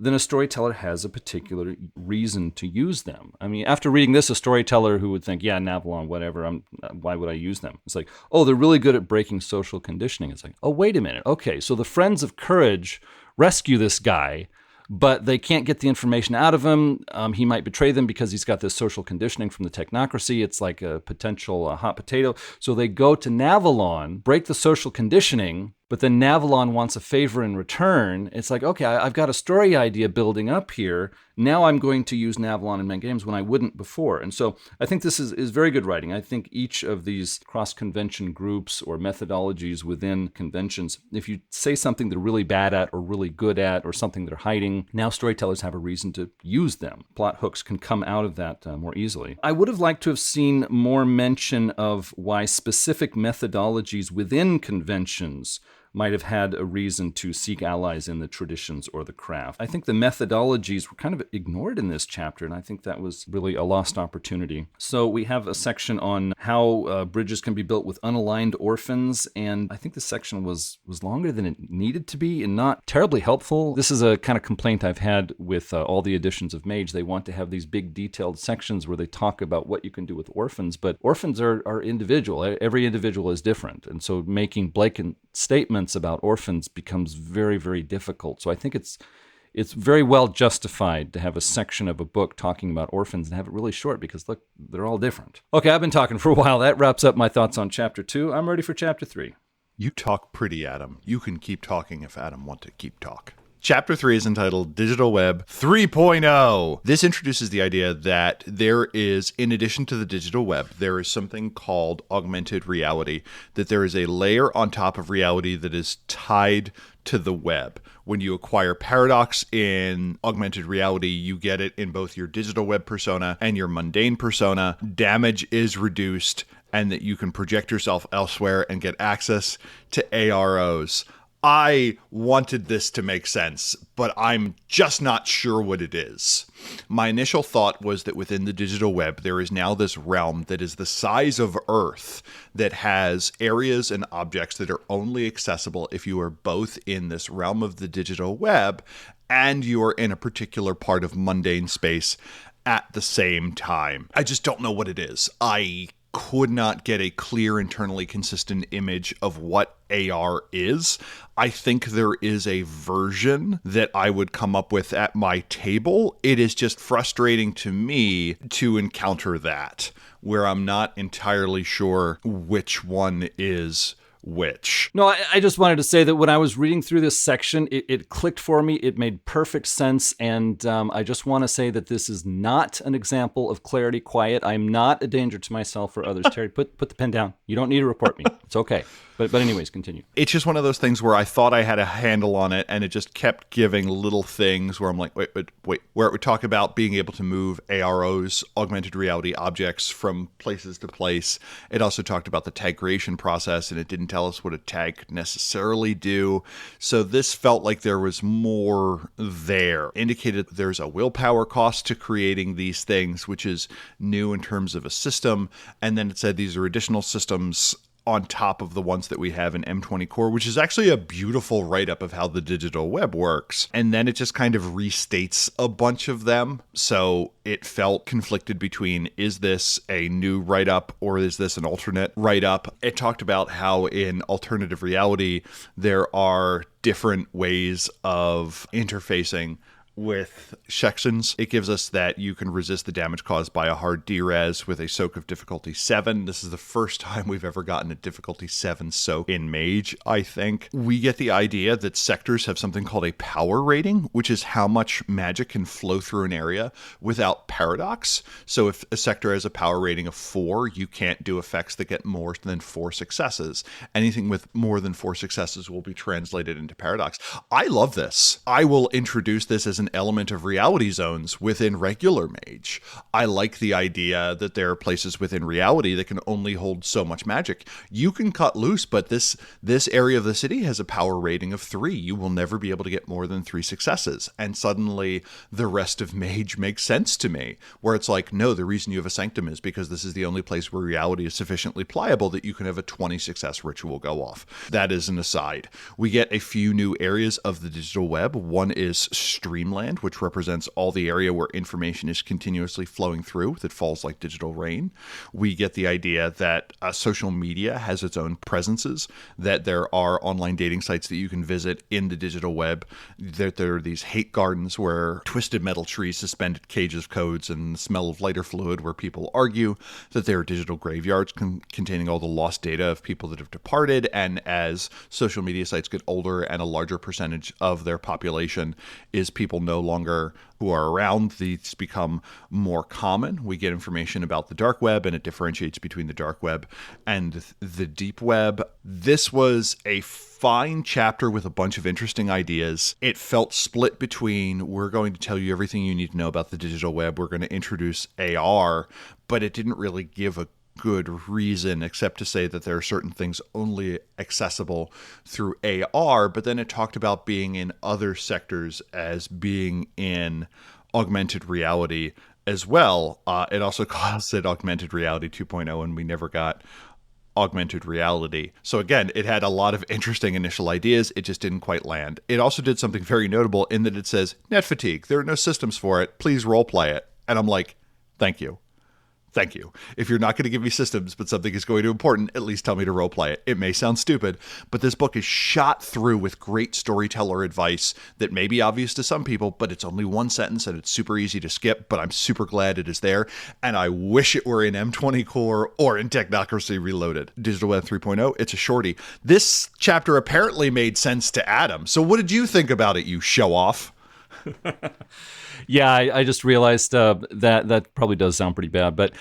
then a storyteller has a particular reason to use them. I mean, after reading this, a storyteller who would think, yeah, Navalon, whatever, why would I use them? It's like, oh, they're really good at breaking social conditioning. It's like, oh, wait a minute. Okay, so the Friends of Courage rescue this guy, but they can't get the information out of him. He might betray them because he's got this social conditioning from the technocracy. It's like a potential hot potato. So they go to Navalon, break the social conditioning, but then Navalon wants a favor in return. It's like, okay, I've got a story idea building up here. Now I'm going to use Navalon in my games when I wouldn't before. And so I think this is very good writing. I think each of these cross-convention groups or methodologies within conventions, if you say something they're really bad at or really good at or something they're hiding, now storytellers have a reason to use them. Plot hooks can come out of that more easily. I would have liked to have seen more mention of why specific methodologies within conventions might have had a reason to seek allies in the traditions or the craft. I think the methodologies were kind of ignored in this chapter, and I think that was really a lost opportunity. So we have a section on how bridges can be built with unaligned orphans, and I think the section was longer than it needed to be and not terribly helpful. This is a kind of complaint I've had with all the editions of Mage. They want to have these big detailed sections where they talk about what you can do with orphans, but orphans are individual. Every individual is different, and so making blatant statements about orphans becomes very, very difficult. So I think it's very well justified to have a section of a book talking about orphans and have it really short because, look, they're all different. Okay, I've been talking for a while. That wraps up my thoughts on Chapter 2. I'm ready for Chapter 3. You talk pretty, Adam. You can keep talking if Adam wants to keep talk. Chapter 3 is entitled Digital Web 3.0. This introduces the idea that there is, in addition to the digital web, there is something called augmented reality, that there is a layer on top of reality that is tied to the web. When you acquire paradox in augmented reality, you get it in both your digital web persona and your mundane persona. Damage is reduced, and that you can project yourself elsewhere and get access to AROs. I wanted this to make sense, but I'm just not sure what it is. My initial thought was that within the digital web, there is now this realm that is the size of Earth that has areas and objects that are only accessible if you are both in this realm of the digital web and you are in a particular part of mundane space at the same time. I just don't know what it is. I could not get a clear, internally consistent image of what AR is. I think there is a version that I would come up with at my table. It is just frustrating to me to encounter that, where I'm not entirely sure which one is which. No, I just wanted to say that when I was reading through this section, it clicked for me. It made perfect sense. And I just want to say that this is not an example of clarity quiet. I'm not a danger to myself or others. Terry, put the pen down. You don't need to report me. It's okay. But anyways, continue. It's just one of those things where I thought I had a handle on it, and it just kept giving little things where I'm like, wait, where it would talk about being able to move AROs, augmented reality objects, from places to place. It also talked about the tag creation process, and it didn't tell us what a tag could necessarily do. So this felt like there was more there. Indicated there's a willpower cost to creating these things, which is new in terms of a system. And then it said these are additional systems on top of the ones that we have in M20 Core, which is actually a beautiful write-up of how the digital web works. And then it just kind of restates a bunch of them. So it felt conflicted between, is this a new write-up or is this an alternate write-up? It talked about how in alternative reality, there are different ways of interfacing with sections. It gives us that you can resist the damage caused by a hard D-res with a soak of difficulty 7. This is the first time we've ever gotten a difficulty 7 soak in Mage, I think. We get the idea that sectors have something called a power rating, which is how much magic can flow through an area without paradox. So if a sector has a power rating of 4, you can't do effects that get more than 4 successes. Anything with more than 4 successes will be translated into paradox. I love this. I will introduce this as an element of reality zones within regular Mage. I like the idea that there are places within reality that can only hold so much magic. You can cut loose, but this area of the city has a power rating of 3. You will never be able to get more than 3 successes. And suddenly the rest of Mage makes sense to me, where it's like, no, the reason you have a sanctum is because this is the only place where reality is sufficiently pliable that you can have a 20 success ritual go off. That is an aside. We get a few new areas of the digital web. One is Streamland, mainland, which represents all the area where information is continuously flowing through that falls like digital rain. We get the idea that social media has its own presences, that there are online dating sites that you can visit in the digital web, that there are these hate gardens where twisted metal trees suspended cages of codes and the smell of lighter fluid where people argue, that there are digital graveyards containing all the lost data of people that have departed, and as social media sites get older and a larger percentage of their population is people no longer who are around, these become more common. We get information about the dark web, and it differentiates between the dark web and the deep web. This was a fine chapter with a bunch of interesting ideas. It felt split between, we're going to tell you everything you need to know about the digital web, we're going to introduce AR, but it didn't really give a good reason except to say that there are certain things only accessible through AR, but then it talked about being in other sectors as being in augmented reality as well. It also calls it augmented reality 2.0, and we never got augmented reality. So again, it had a lot of interesting initial ideas. It just didn't quite land. It also did something very notable in that it says, net fatigue, there are no systems for it, please role play it. And I'm like, thank you. Thank you. If you're not going to give me systems, but something is going to be important, at least tell me to roleplay it. It may sound stupid, but this book is shot through with great storyteller advice that may be obvious to some people, but it's only one sentence and it's super easy to skip, but I'm super glad it is there. And I wish it were in M20 Core or in Technocracy Reloaded. Digital Web 3.0, it's a shorty. This chapter apparently made sense to Adam. So what did you think about it, you show off? Yeah, I just realized that probably does sound pretty bad. But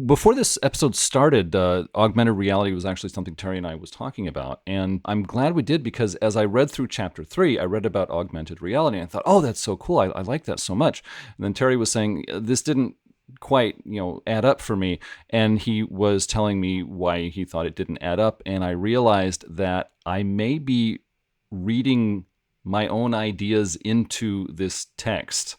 before this episode started, augmented reality was actually something Terry and I was talking about. And I'm glad we did, because as I read through chapter 3, I read about augmented reality. And I thought, oh, that's so cool. I like that so much. And then Terry was saying, this didn't quite, add up for me. And he was telling me why he thought it didn't add up. And I realized that I may be reading my own ideas into this text,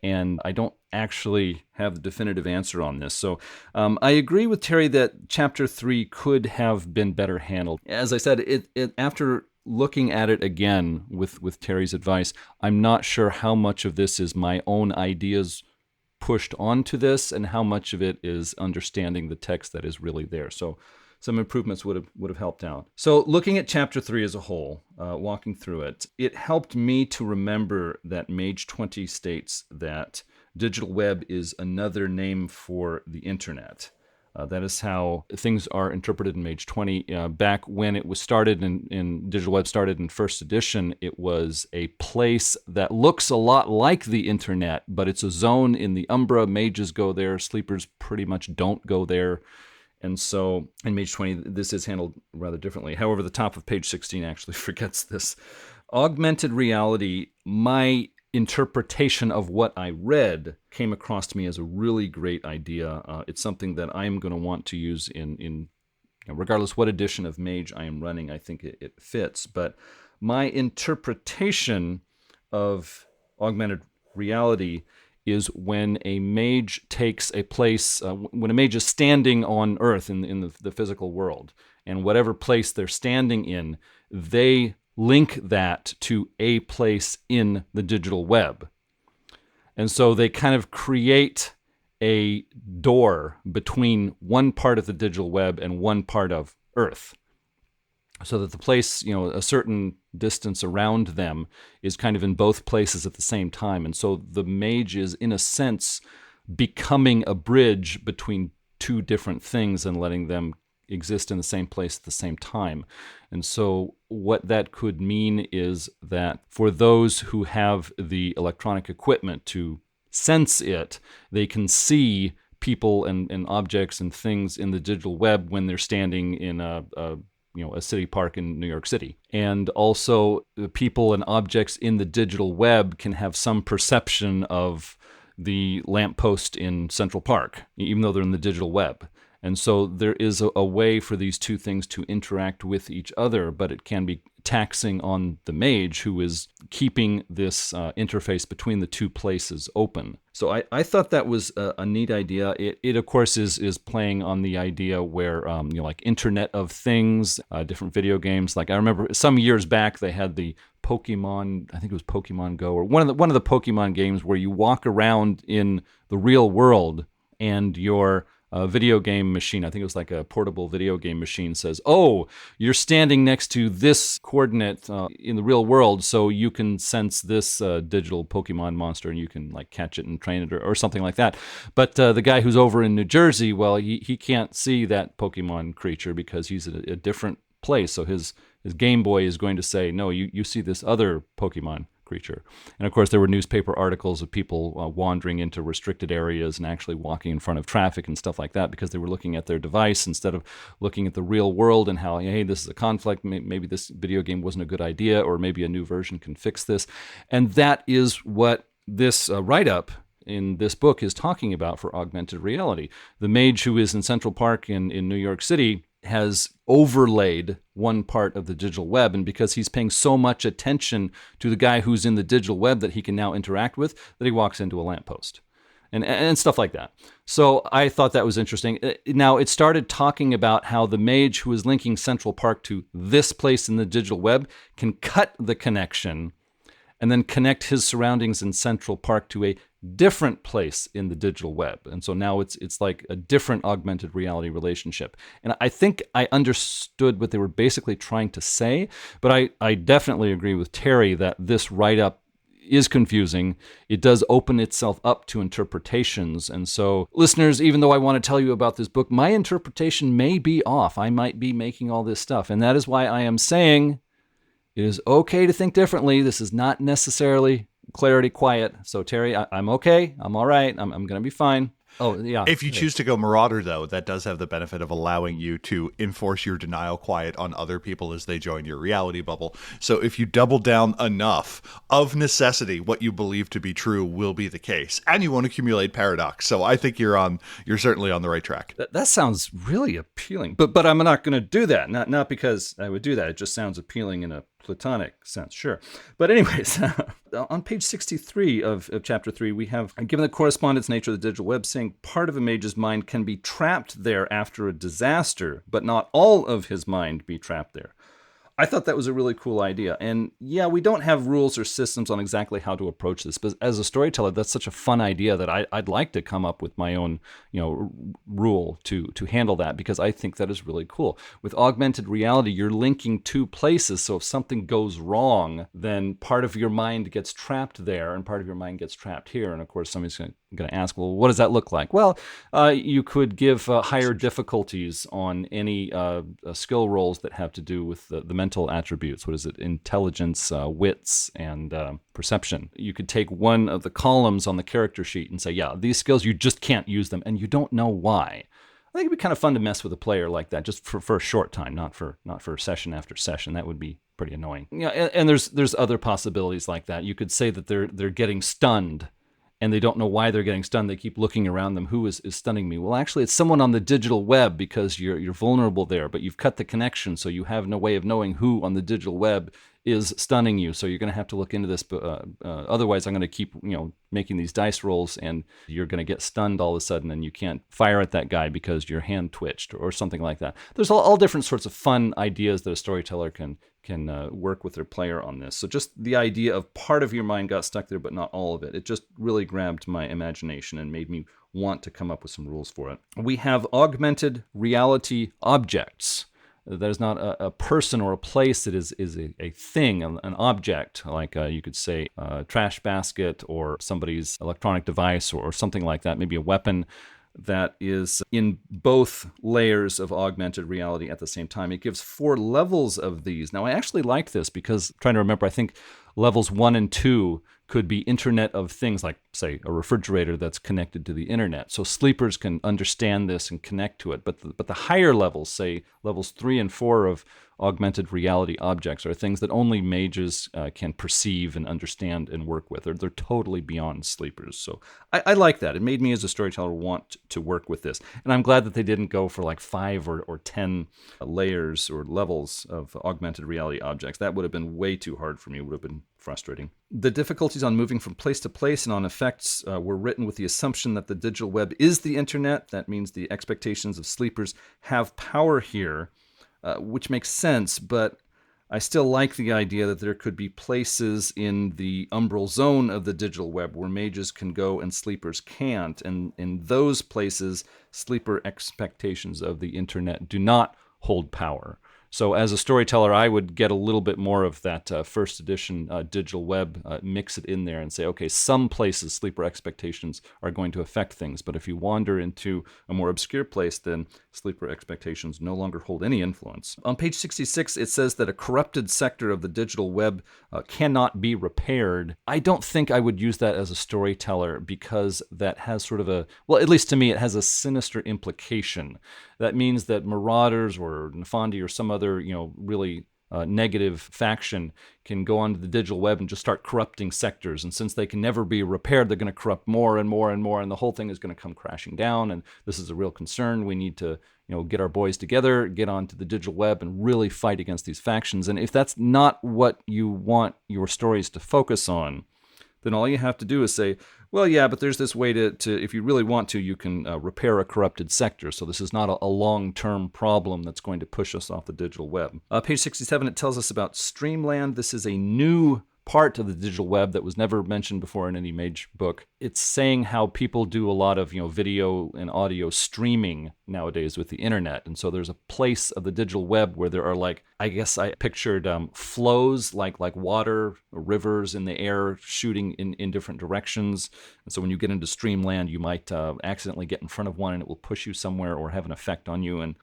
and I don't actually have the definitive answer on this. So I agree with Terry that chapter 3 could have been better handled. As I said, it after looking at it again with Terry's advice, I'm not sure how much of this is my own ideas pushed onto this and how much of it is understanding the text that is really there. So some improvements would have helped out. So looking at chapter 3 as a whole, walking through it, it helped me to remember that Mage 20 states that digital web is another name for the internet. That is how things are interpreted in Mage 20. Back when it was started in digital web started in first edition, it was a place that looks a lot like the internet, but it's a zone in the Umbra. Mages go there, sleepers pretty much don't go there. And so in Mage 20, this is handled rather differently. However, the top of page 16 actually forgets this. Augmented reality, my interpretation of what I read came across to me as a really great idea. It's something that I'm going to want to use in regardless what edition of Mage I am running, I think it fits. But my interpretation of augmented reality is when a mage takes a place, when a mage is standing on Earth in the physical world, and whatever place they're standing in, they link that to a place in the digital web. And so they kind of create a door between one part of the digital web and one part of Earth, so that the place, a certain distance around them is kind of in both places at the same time. And so the mage is, in a sense, becoming a bridge between two different things and letting them exist in the same place at the same time. And so what that could mean is that for those who have the electronic equipment to sense it, they can see people and objects and things in the digital web when they're standing in a city park in New York City. And also the people and objects in the digital web can have some perception of the lamppost in Central Park, even though they're in the digital web. And so there is a way for these two things to interact with each other, but it can be taxing on the mage who is keeping this interface between the two places open. So I thought that was a neat idea. It of course is playing on the idea where like Internet of Things, different video games. Like I remember some years back they had the Pokemon, I think it was Pokemon Go, or one of the Pokemon games where you walk around in the real world and your video game machine, I think it was like a portable video game machine, says, "Oh, you're standing next to this coordinate in the real world, so you can sense this digital Pokemon monster, and you can like catch it and train it, or something like that." But the guy who's over in New Jersey, well, he can't see that Pokemon creature because he's at a different place. So his Game Boy is going to say, "No, you see this other Pokemon creature." And of course, there were newspaper articles of people wandering into restricted areas and actually walking in front of traffic and stuff like that because they were looking at their device instead of looking at the real world and how, hey, this is a conflict. Maybe this video game wasn't a good idea, or maybe a new version can fix this. And that is what this write-up in this book is talking about for augmented reality. The mage who is in Central Park in New York City has overlaid one part of the digital web, and because he's paying so much attention to the guy who's in the digital web that he can now interact with, that he walks into a lamppost and stuff like that. So I thought that was interesting. Now, it started talking about how the mage who is linking Central Park to this place in the digital web can cut the connection and then connect his surroundings in Central Park to a different place in the digital web. And so now it's like a different augmented reality relationship. And I think I understood what they were basically trying to say, but I definitely agree with Terry that this write-up is confusing. It does open itself up to interpretations. And so, listeners, even though I want to tell you about this book, my interpretation may be off. I might be making all this stuff. And that is why I am saying it is okay to think differently. This is not necessarily clarity quiet. So Terry, I'm okay. I'm all right. I'm going to be fine. Oh, yeah. If you choose to go Marauder, though, that does have the benefit of allowing you to enforce your denial quiet on other people as they join your reality bubble. So if you double down enough, of necessity, what you believe to be true will be the case. And you won't accumulate paradox. So I think you're certainly on the right track. That sounds really appealing. But I'm not going to do that. Not because I would do that. It just sounds appealing in a platonic sense, sure. But anyways, on page 63 of chapter 3, we have, given the correspondence nature of the digital web, saying part of a mage's mind can be trapped there after a disaster, but not all of his mind be trapped there. I thought that was a really cool idea. And yeah, we don't have rules or systems on exactly how to approach this, but as a storyteller, that's such a fun idea that I'd like to come up with my own, rule to handle that, because I think that is really cool. With augmented reality, you're linking two places, so if something goes wrong, then part of your mind gets trapped there and part of your mind gets trapped here. And of course, somebody's going to ask, well, what does that look like? Well, you could give higher difficulties on any skill rolls that have to do with the mental attributes. What is it? Intelligence, wits, and perception. You could take one of the columns on the character sheet and say, yeah, these skills, you just can't use them, and you don't know why. I think it'd be kind of fun to mess with a player like that, just for a short time, not for session after session. That would be pretty annoying. Yeah, and there's other possibilities like that. You could say that they're getting stunned, and they don't know why they're getting stunned. They keep looking around them. Who is stunning me? Well, actually, it's someone on the digital web, because you're vulnerable there, but you've cut the connection, so you have no way of knowing who on the digital web is stunning you. So you're going to have to look into this. Otherwise, I'm going to keep making these dice rolls, and you're going to get stunned all of a sudden, and you can't fire at that guy because your hand twitched or something like that. There's all different sorts of fun ideas that a storyteller can work with their player on this. So just the idea of part of your mind got stuck there, but not all of it. It just really grabbed my imagination and made me want to come up with some rules for it. We have augmented reality objects. That is not a person or a place. It is a thing, an object, like you could say a trash basket or somebody's electronic device or something like that, maybe a weapon that is in both layers of augmented reality at the same time. It gives 4 levels of these. Now, I actually like this because, trying to remember, I think levels 1 and 2 could be Internet of Things, like, say, a refrigerator that's connected to the internet. So sleepers can understand this and connect to it. But the higher levels, say levels 3 and 4 of augmented reality objects, are things that only mages can perceive and understand and work with. They're totally beyond sleepers. So I like that. It made me as a storyteller want to work with this. And I'm glad that they didn't go for like 5 or 10 layers or levels of augmented reality objects. That would have been way too hard for me. It would have been frustrating. The difficulties on moving from place to place and on effects were written with the assumption that the digital web is the internet. That means the expectations of sleepers have power here, which makes sense, but I still like the idea that there could be places in the umbral zone of the digital web where mages can go and sleepers can't. And in those places, sleeper expectations of the internet do not hold power. So as a storyteller, I would get a little bit more of that first edition digital web, mix it in there and say, okay, some places sleeper expectations are going to affect things. But if you wander into a more obscure place, then sleeper expectations no longer hold any influence. On page 66, it says that a corrupted sector of the digital web cannot be repaired. I don't think I would use that as a storyteller because that has sort of at least to me, it has a sinister implication. That means that marauders or Nefandi or some other, really negative faction can go onto the digital web and just start corrupting sectors. And since they can never be repaired, they're going to corrupt more and more and more, and the whole thing is going to come crashing down. And this is a real concern. We need to, get our boys together, get onto the digital web, and really fight against these factions. And if that's not what you want your stories to focus on, then all you have to do is say, well, yeah, but there's this way to if you really want to, you can repair a corrupted sector. So this is not a long-term problem that's going to push us off the digital web. Page 67, it tells us about Streamland. This is a new part of the digital web that was never mentioned before in any Mage book. It's saying how people do a lot of video and audio streaming nowadays with the internet. And so there's a place of the digital web where there are I guess I pictured flows like water, rivers in the air shooting in different directions. And so when you get into Streamland, you might accidentally get in front of one and it will push you somewhere or have an effect on you. And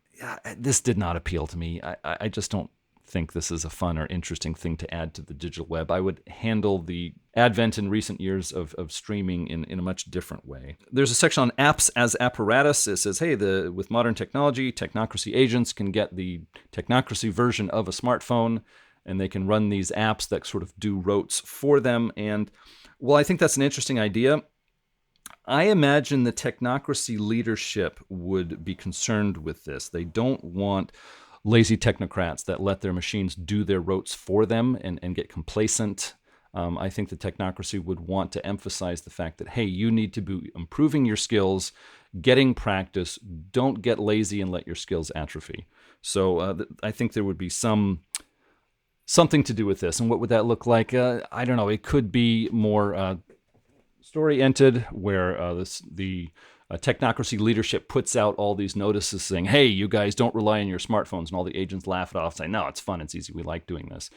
this did not appeal to me. I just don't think this is a fun or interesting thing to add to the digital web. I would handle the advent in recent years of streaming in a much different way. There's a section on apps as apparatus. It says, hey, with modern technology, technocracy agents can get the technocracy version of a smartphone, and they can run these apps that sort of do rotes for them. And, well, I think that's an interesting idea. I imagine the technocracy leadership would be concerned with this. They don't want lazy technocrats that let their machines do their rotes for them and get complacent. I think the technocracy would want to emphasize the fact that, hey, you need to be improving your skills, getting practice. Don't get lazy and let your skills atrophy. So I think there would be something to do with this. And what would that look like? I don't know. It could be more story-ented, where the technocracy leadership puts out all these notices saying, hey, you guys don't rely on your smartphones, and all the agents laugh it off, say, no, it's fun, it's easy, we like doing this.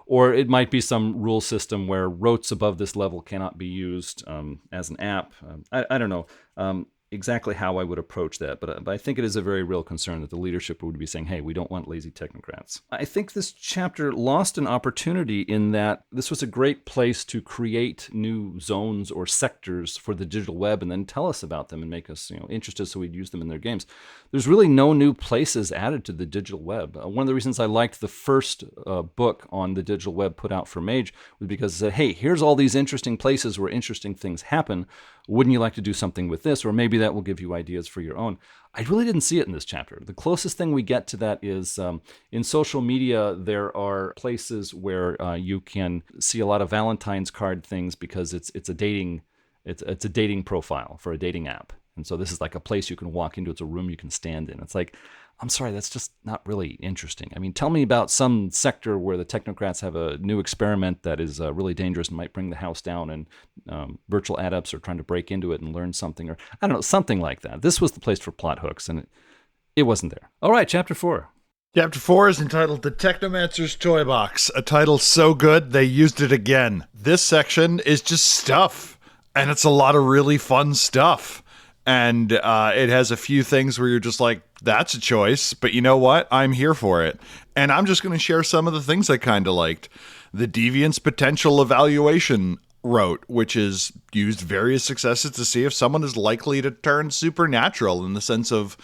Or it might be some rule system where rotes above this level cannot be used as an app. I don't know exactly how I would approach that, but I think it is a very real concern that the leadership would be saying, hey, we don't want lazy technocrats. I think this chapter lost an opportunity in that this was a great place to create new zones or sectors for the digital web and then tell us about them and make us interested so we'd use them in their games. There's really no new places added to the digital web. One of the reasons I liked the first book on the digital web put out for Mage was because it said, hey, here's all these interesting places where interesting things happen. Wouldn't you like to do something with this? Or maybe that will give you ideas for your own. I really didn't see it in this chapter. The closest thing we get to that is in social media, there are places where you can see a lot of Valentine's card things because it's a dating profile for a dating app. And so this is like a place you can walk into. It's a room you can stand in. It's like, I'm sorry, that's just not really interesting. I mean, tell me about some sector where the technocrats have a new experiment that is really dangerous and might bring the house down, and virtual adepts are trying to break into it and learn something, or I don't know, something like that. This was the place for plot hooks, and it wasn't there. All right, Chapter 4. Chapter 4 is entitled The Technomancer's Toy Box, a title so good they used it again. This section is just stuff, and it's a lot of really fun stuff. And it has a few things where you're just like, that's a choice, but you know what? I'm here for it. And I'm just going to share some of the things I kind of liked. The Deviance Potential Evaluation wrote, which is used various successes to see if someone is likely to turn supernatural, in the sense of,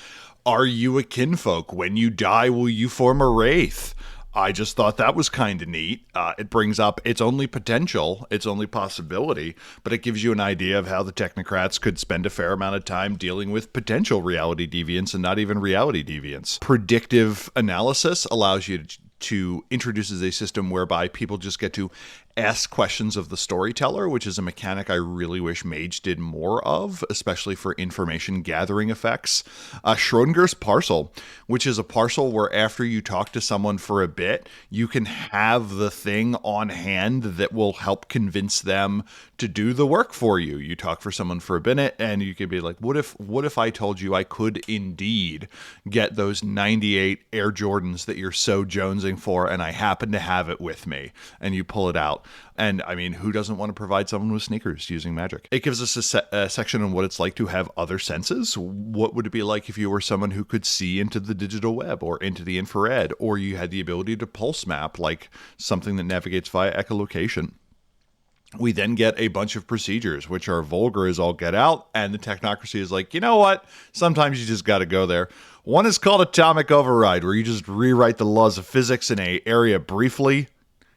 are you a kinfolk? When you die, will you form a wraith? I just thought that was kind of neat. It brings up its only potential, its only possibility, but it gives you an idea of how the technocrats could spend a fair amount of time dealing with potential reality deviance and not even reality deviance. Predictive analysis allows you to introduces a system whereby people just get to ask questions of the storyteller, which is a mechanic I really wish Mage did more of, especially for information gathering effects. Schrodinger's parcel, which is a parcel where after you talk to someone for a bit, you can have the thing on hand that will help convince them to do the work for you. You talk for someone for a minute and you could be like, what if I told you I could indeed get those 98 Air Jordans that you're so jonesing for, and I happen to have it with me, and you pull it out. And I mean, who doesn't want to provide someone with sneakers using magic? It gives us a section on what it's like to have other senses. What would it be like if you were someone who could see into the digital web or into the infrared, or you had the ability to pulse map, like something that navigates via echolocation? We then get a bunch of procedures, which are vulgar as all get out, and the technocracy is like, you know what? Sometimes you just got to go there. One is called atomic override, where you just rewrite the laws of physics in an area briefly.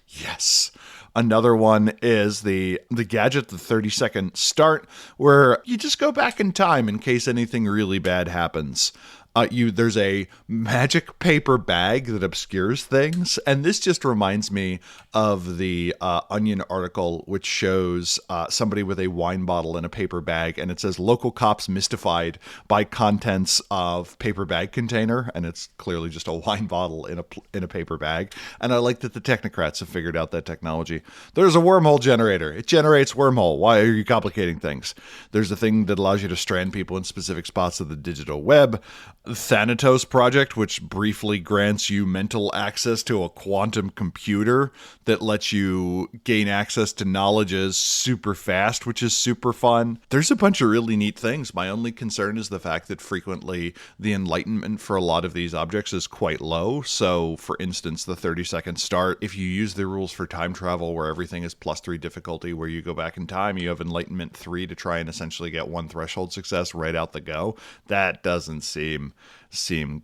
Yes. Another one is the gadget, the 30-second start, where you just go back in time in case anything really bad happens. There's a magic paper bag that obscures things, and this just reminds me of the Onion article, which shows somebody with a wine bottle in a paper bag, and it says local cops mystified by contents of paper bag container, and it's clearly just a wine bottle in a paper bag. And I like that the technocrats have figured out that technology. There's a wormhole generator. It generates wormhole. Why are you complicating things? There's a thing that allows you to strand people in specific spots of the digital web. Thanatos project, which briefly grants you mental access to a quantum computer that lets you gain access to knowledges super fast, which is super fun. There's a bunch of really neat things. My only concern is the fact that frequently the enlightenment for a lot of these objects is quite low. So, for instance, the 30-second start, if you use the rules for time travel where everything is +3 difficulty, where you go back in time, you have enlightenment 3 to try and essentially get 1 threshold success right out the go. That doesn't seem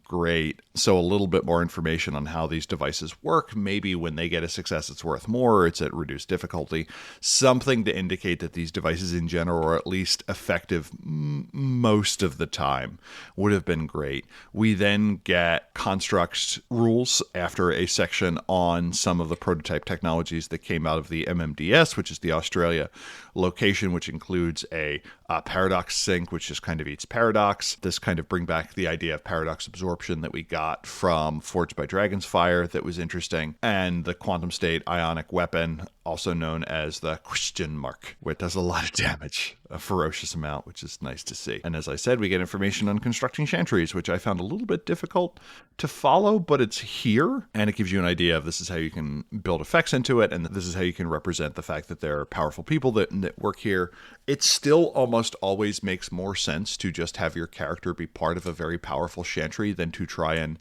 great. So a little bit more information on how these devices work. Maybe when they get a success, it's worth more, or it's at reduced difficulty. Something to indicate that these devices in general are at least effective most of the time would have been great. We then get construct rules after a section on some of the prototype technologies that came out of the MMDS, which is the Australia location, which includes a paradox sink, which just kind of eats paradox. This kind of bring back the idea of paradox absorption that we got from Forged by Dragon's Fire that was interesting. And the quantum state ionic weapon, also known as the question mark, which does a lot of damage, a ferocious amount, which is nice to see. And as I said, we get information on constructing chantries, which I found a little bit difficult to follow, but it's here. And it gives you an idea of this is how you can build effects into it. And this is how you can represent the fact that there are powerful people that work here. It still almost always makes more sense to just have your character be part of a very powerful chantry than to try and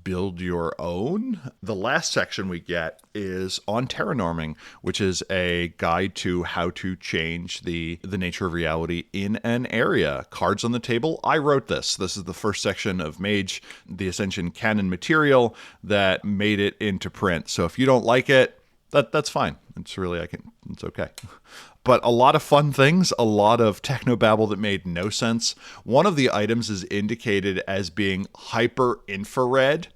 build your own. The last section we get is on terranorming, which is a guide to how to change the nature of reality in an area. Cards on the table. I wrote this. This is the first section of Mage, the Ascension canon material that made it into print. So if you don't like it, that's fine. It's okay. But a lot of fun things, a lot of technobabble that made no sense. One of the items is indicated as being hyper infrared.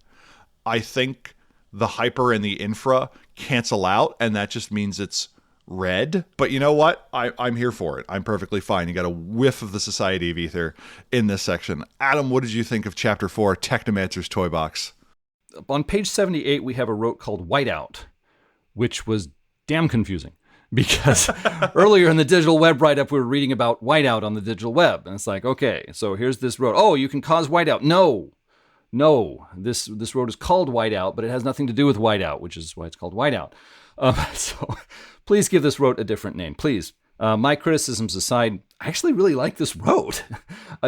I think the hyper and the infra cancel out, and that just means it's red. But you know what? I'm here for it. I'm perfectly fine. You got a whiff of the Society of Ether in this section. Adam, what did you think of Chapter 4, Technomancer's Toy Box? On page 78, we have a rote called Whiteout, which was damn confusing. Because earlier in the digital web write-up, we were reading about whiteout on the digital web. And it's like, okay, so here's this road. Oh, you can cause whiteout. No, this road is called whiteout, but it has nothing to do with whiteout, which is why it's called whiteout. So please give this road a different name, please. My criticisms aside, I actually really like this road.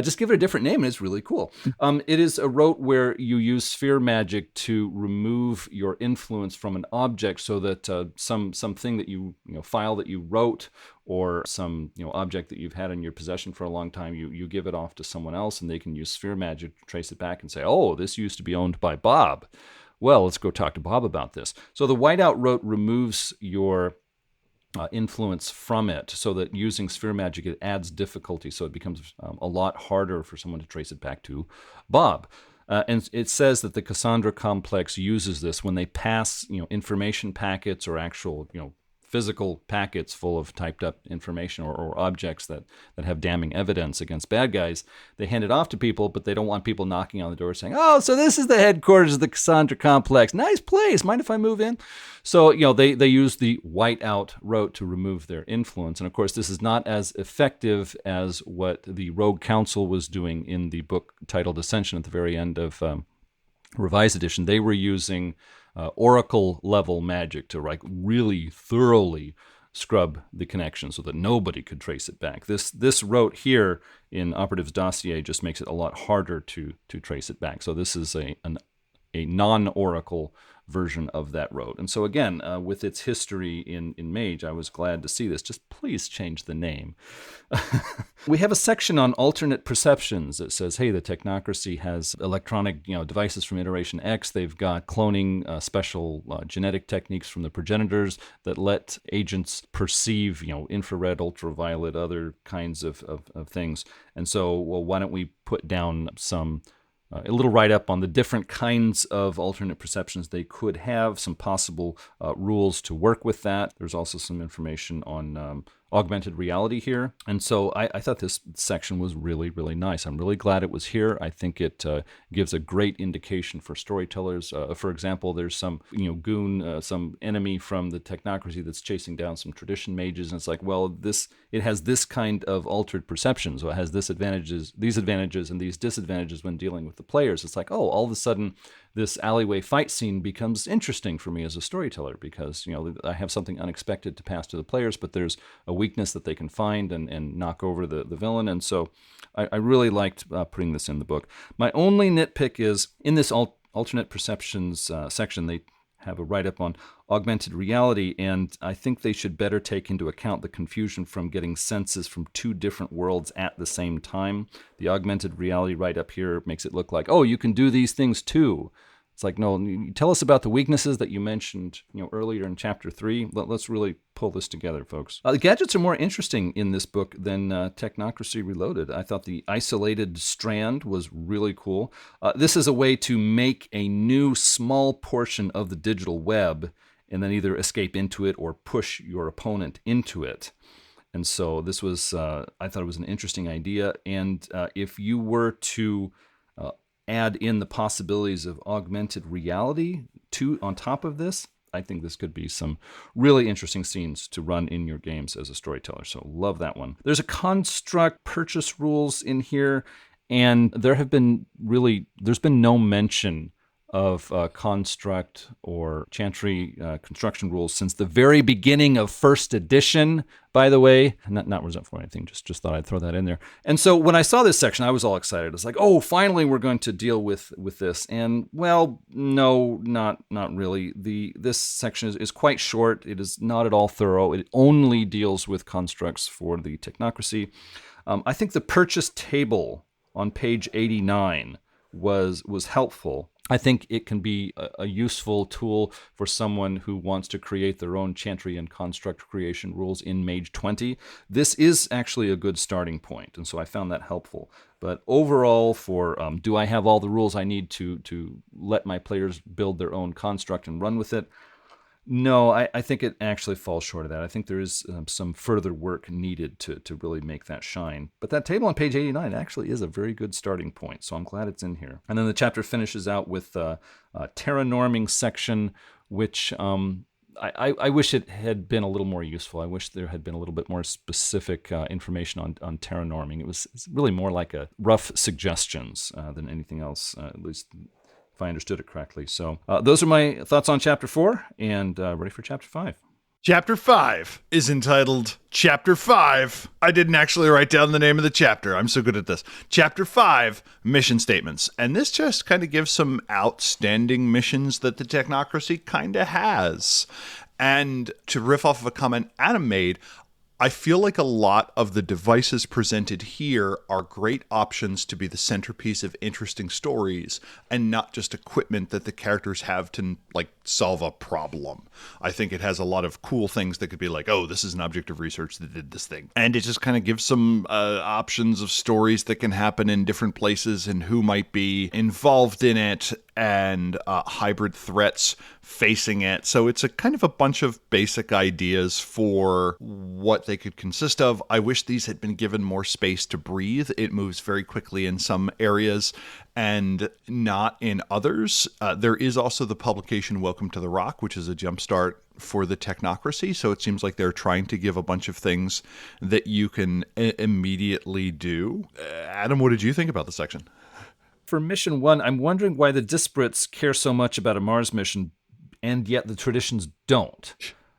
Just give it a different name and it's really cool. It is a road where you use sphere magic to remove your influence from an object so that something that you file that you wrote or some object that you've had in your possession for a long time, you give it off to someone else and they can use sphere magic to trace it back and say, oh, this used to be owned by Bob. Well, let's go talk to Bob about this. So the whiteout rote removes your influence from it so that using sphere magic, it adds difficulty. So it becomes a lot harder for someone to trace it back to Bob. And it says that the Cassandra complex uses this when they pass, information packets or actual, physical packets full of typed up information or objects that have damning evidence against bad guys. They hand it off to people, but they don't want people knocking on the door saying, oh, so this is the headquarters of the Cassandra complex. Nice place. Mind if I move in? So, they use the whiteout route to remove their influence. And of course, this is not as effective as what the Rogue Council was doing in the book titled Ascension at the very end of Revised Edition. They were using Oracle level magic to really thoroughly scrub the connection so that nobody could trace it back. This route here in Operatives Dossier just makes it a lot harder to trace it back. So this is a non-Oracle version of that road. And so again, with its history in Mage, I was glad to see this. Just please change the name. We have a section on alternate perceptions that says, hey, the Technocracy has electronic devices from Iteration X. They've got cloning special genetic techniques from the progenitors that let agents perceive infrared, ultraviolet, other kinds of things. And so, well, why don't we put down a little write-up on the different kinds of alternate perceptions they could have, some possible rules to work with that. There's also some information on augmented reality here. And so I thought this section was really, really nice. I'm really glad it was here. I think it gives a great indication for storytellers. For example, there's some goon, some enemy from the Technocracy that's chasing down some tradition mages, and it's like, well, it has this kind of altered perception, so it has these advantages, and these disadvantages when dealing with the players. It's like, oh, all of a sudden this alleyway fight scene becomes interesting for me as a storyteller because I have something unexpected to pass to the players, but there's a weakness that they can find and knock over the villain. And so I really liked putting this in the book. My only nitpick is in this alternate perceptions section, they have a write-up on augmented reality, and I think they should better take into account the confusion from getting senses from two different worlds at the same time. The augmented reality write-up here makes it look like, oh, you can do these things too. It's like, no, tell us about the weaknesses that you mentioned earlier in Chapter 3. Let's really pull this together, folks. The gadgets are more interesting in this book than Technocracy Reloaded. I thought the isolated strand was really cool. This is a way to make a new small portion of the digital web and then either escape into it or push your opponent into it. And so this was, I thought it was an interesting idea. And if you were to add in the possibilities of augmented reality on top of this, I think this could be some really interesting scenes to run in your games as a storyteller. So love that one. There's a construct purchase rules in here, and there's been no mention of construct or chantry construction rules since the very beginning of first edition, by the way. Not resentful or anything, just thought I'd throw that in there. And so when I saw this section, I was all excited. It's like, oh, finally we're going to deal with this. And well, no, not really. This section is quite short. It is not at all thorough. It only deals with constructs for the Technocracy. I think the purchase table on page 89 was helpful. I think it can be a useful tool for someone who wants to create their own chantry and construct creation rules in Mage 20. This is actually a good starting point, and so I found that helpful. But overall, for do I have all the rules I need to let my players build their own construct and run with it? No, I think it actually falls short of that. I think there is some further work needed to really make that shine. But that table on page 89 actually is a very good starting point, so I'm glad it's in here. And then the chapter finishes out with a terranorming section, which I wish it had been a little more useful. I wish there had been a little bit more specific information on terranorming. It's really more like a rough suggestions than anything else, at least if I understood it correctly. So those are my thoughts on Chapter 4, and ready for Chapter 5. Chapter 5 is entitled Chapter 5. I didn't actually write down the name of the chapter. I'm so good at this. Chapter 5, Mission Statements. And this just kind of gives some outstanding missions that the Technocracy kind of has. And to riff off of a comment Adam made, I feel like a lot of the devices presented here are great options to be the centerpiece of interesting stories and not just equipment that the characters have to like solve a problem. I think it has a lot of cool things that could be like, oh, this is an object of research that did this thing. And it just kind of gives some options of stories that can happen in different places and who might be involved in it and hybrid threats facing it. So it's a kind of a bunch of basic ideas for what they could consist of. I wish these had been given more space to breathe. It moves very quickly in some areas and not in others. There is also the publication Welcome to the Rock, which is a jumpstart for the technocracy. So it seems like they're trying to give a bunch of things that you can immediately do. Adam, what did you think about the section? For mission 1, I'm wondering why the disparates care so much about a Mars mission, and yet the traditions don't.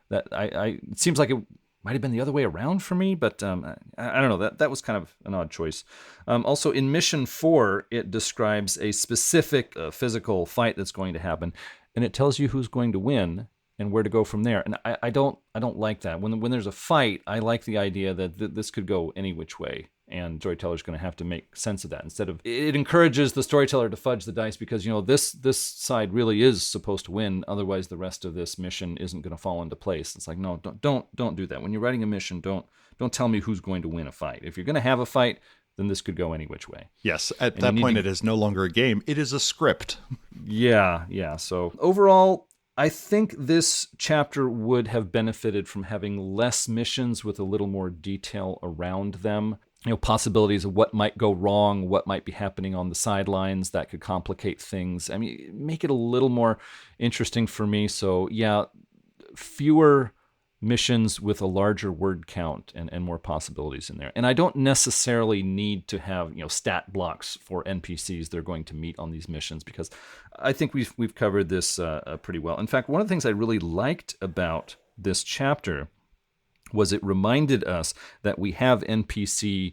It seems like it might have been the other way around for me, but I don't know. That was kind of an odd choice. Also, in mission 4, it describes a specific physical fight that's going to happen, and it tells you who's going to win and where to go from there. And I don't like that. When there's a fight, I like the idea that this could go any which way. And storyteller's going to have to make sense of that. Instead of, it encourages the storyteller to fudge the dice because, this side really is supposed to win. Otherwise, the rest of this mission isn't going to fall into place. It's like, no, don't do that. When you're writing a mission, don't tell me who's going to win a fight. If you're going to have a fight, then this could go any which way. Yes, at that point, it is no longer a game. It is a script. Yeah. So overall, I think this chapter would have benefited from having less missions with a little more detail around them. Possibilities of what might go wrong, what might be happening on the sidelines that could complicate things. I mean, make it a little more interesting for me. So yeah, fewer missions with a larger word count and more possibilities in there. And I don't necessarily need to have, stat blocks for NPCs they're going to meet on these missions, because I think we've covered this pretty well. In fact, one of the things I really liked about this chapter was it reminded us that we have NPC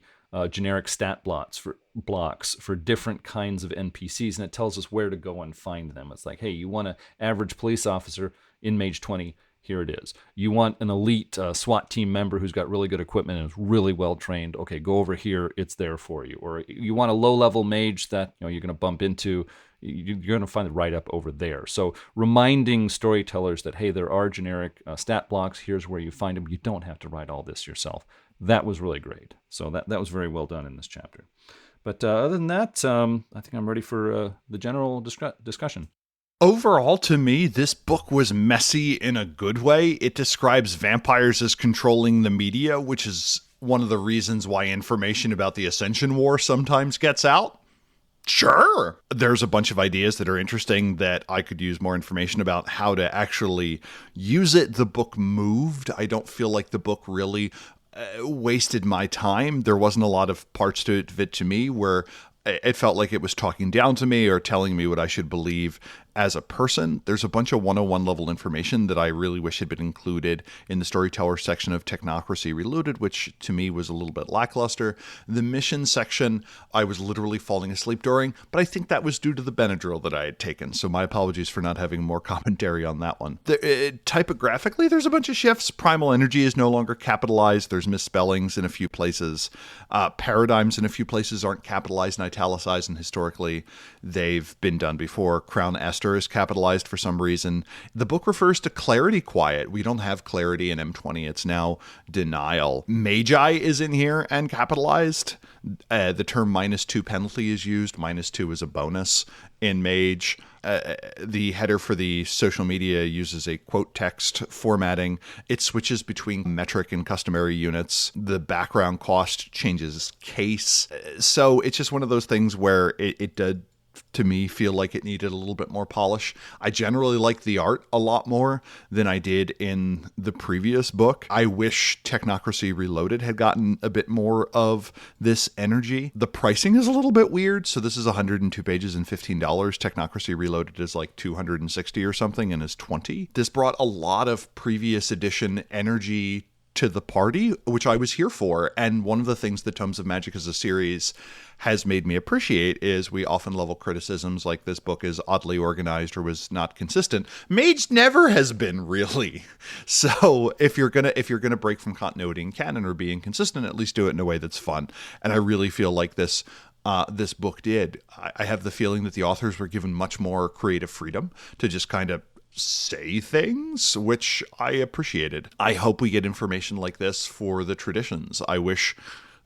generic stat blocks for different kinds of NPCs, and it tells us where to go and find them. It's like, hey, you want an average police officer in Mage 20, here it is. You want an elite SWAT team member who's got really good equipment and is really well trained. Okay, go over here, it's there for you. Or you want a low-level mage that you're going to bump into, you're going to find the write-up over there. So reminding storytellers that, hey, there are generic stat blocks. Here's where you find them. You don't have to write all this yourself. That was really great. So that was very well done in this chapter. But other than that, I think I'm ready for the general discussion. Overall, to me, this book was messy in a good way. It describes vampires as controlling the media, which is one of the reasons why information about the Ascension War sometimes gets out. Sure. There's a bunch of ideas that are interesting that I could use more information about how to actually use it. The book moved. I don't feel like the book really wasted my time. There wasn't a lot of parts to it to me where it felt like it was talking down to me or telling me what I should believe as a person. There's a bunch of 101 level information that I really wish had been included in the storyteller section of Technocracy Reloaded, which to me was a little bit lackluster. The mission section, I was literally falling asleep during, but I think that was due to the Benadryl that I had taken. So my apologies for not having more commentary on that one. Typographically, there's a bunch of shifts. Primal energy is no longer capitalized. There's misspellings in a few places. Paradigms in a few places aren't capitalized and italicized, and historically they've been done before. Crown Esther is capitalized for some reason. The book refers to clarity quiet. We don't have clarity in M20. It's now denial. Magi is in here and capitalized. The term -2 penalty is used. -2 is a bonus in Mage. The header for the social media uses a quote text formatting. It switches between metric and customary units. The background cost changes case. So it's just one of those things where it did, to me, feel like it needed a little bit more polish. I generally like the art a lot more than I did in the previous book. I wish Technocracy Reloaded had gotten a bit more of this energy. The pricing is a little bit weird. So this is 102 pages and $15. Technocracy Reloaded is like 260 or something and is 20. This brought a lot of previous edition energy to the party, which I was here for. And one of the things that Tomes of Magic as a series has made me appreciate is we often level criticisms like this book is oddly organized or was not consistent. Mage never has been, really. So if you're gonna break from continuity and canon or be inconsistent, at least do it in a way that's fun. And I really feel like this book did. I have the feeling that the authors were given much more creative freedom to just kind of say things, which I appreciated. I hope we get information like this for the traditions. I wish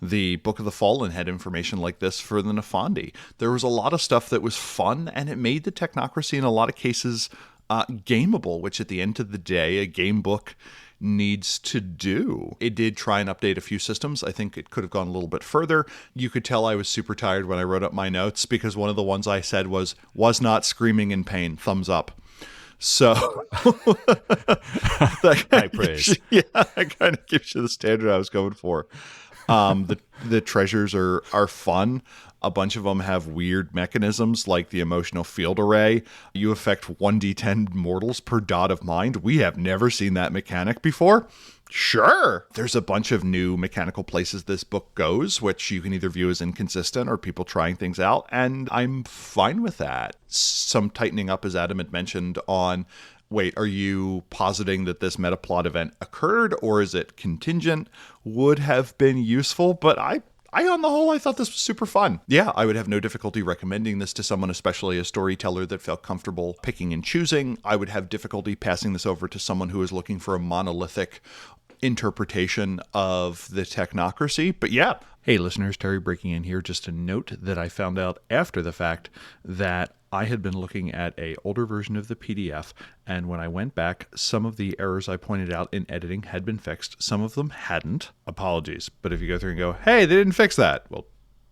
the Book of the Fallen had information like this for the Nefandi. There was a lot of stuff that was fun, and it made the technocracy in a lot of cases gameable, which at the end of the day, a game book needs to do. It did try and update a few systems. I think it could have gone a little bit further. You could tell I was super tired when I wrote up my notes, because one of the ones I said was not screaming in pain, thumbs up. So high praise. That kind of gives you the standard I was going for. The treasures are fun. A bunch of them have weird mechanisms like the emotional field array. You affect 1d10 mortals per dot of mind. We have never seen that mechanic before. Sure. There's a bunch of new mechanical places this book goes, which you can either view as inconsistent or people trying things out, and I'm fine with that. Some tightening up, as Adam had mentioned, on, wait, are you positing that this metaplot event occurred, or is it contingent, would have been useful, but I on the whole, I thought this was super fun. Yeah, I would have no difficulty recommending this to someone, especially a storyteller that felt comfortable picking and choosing. I would have difficulty passing this over to someone who is looking for a monolithic interpretation of the technocracy. But yeah. Hey, listeners, Terry breaking in here. Just a note that I found out after the fact that I had been looking at an older version of the PDF, and when I went back, some of the errors I pointed out in editing had been fixed. Some of them hadn't. Apologies. But if you go through and go, hey, they didn't fix that. Well,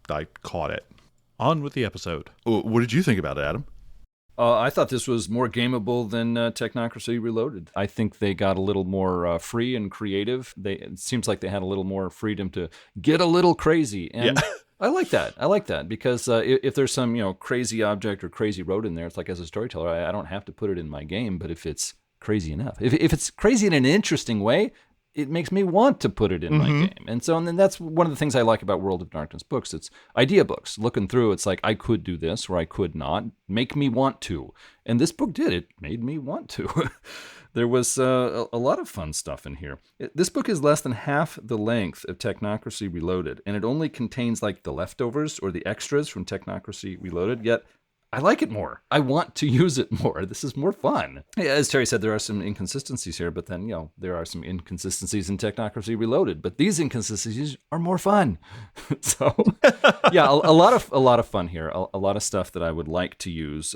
I caught it. On with the episode. What did you think about it, Adam? I thought this was more gameable than Technocracy Reloaded. I think they got a little more free and creative. It seems like they had a little more freedom to get a little crazy. And yeah. I like that because if there's some crazy object or crazy road in there, it's like, as a storyteller, I don't have to put it in my game. But if it's crazy enough, if it's crazy in an interesting way, it makes me want to put it in my game. And then that's one of the things I like about World of Darkness books. It's idea books. Looking through, it's like, I could do this or I could not. Make me want to. And this book did. It made me want to. There was a lot of fun stuff in here. This book is less than half the length of Technocracy Reloaded, and it only contains like the leftovers or the extras from Technocracy Reloaded, yet I like it more. I want to use it more. This is more fun. As Terry said, there are some inconsistencies here, but then, there are some inconsistencies in Technocracy Reloaded, but these inconsistencies are more fun. So, yeah, a lot of fun here. A lot of stuff that I would like to use.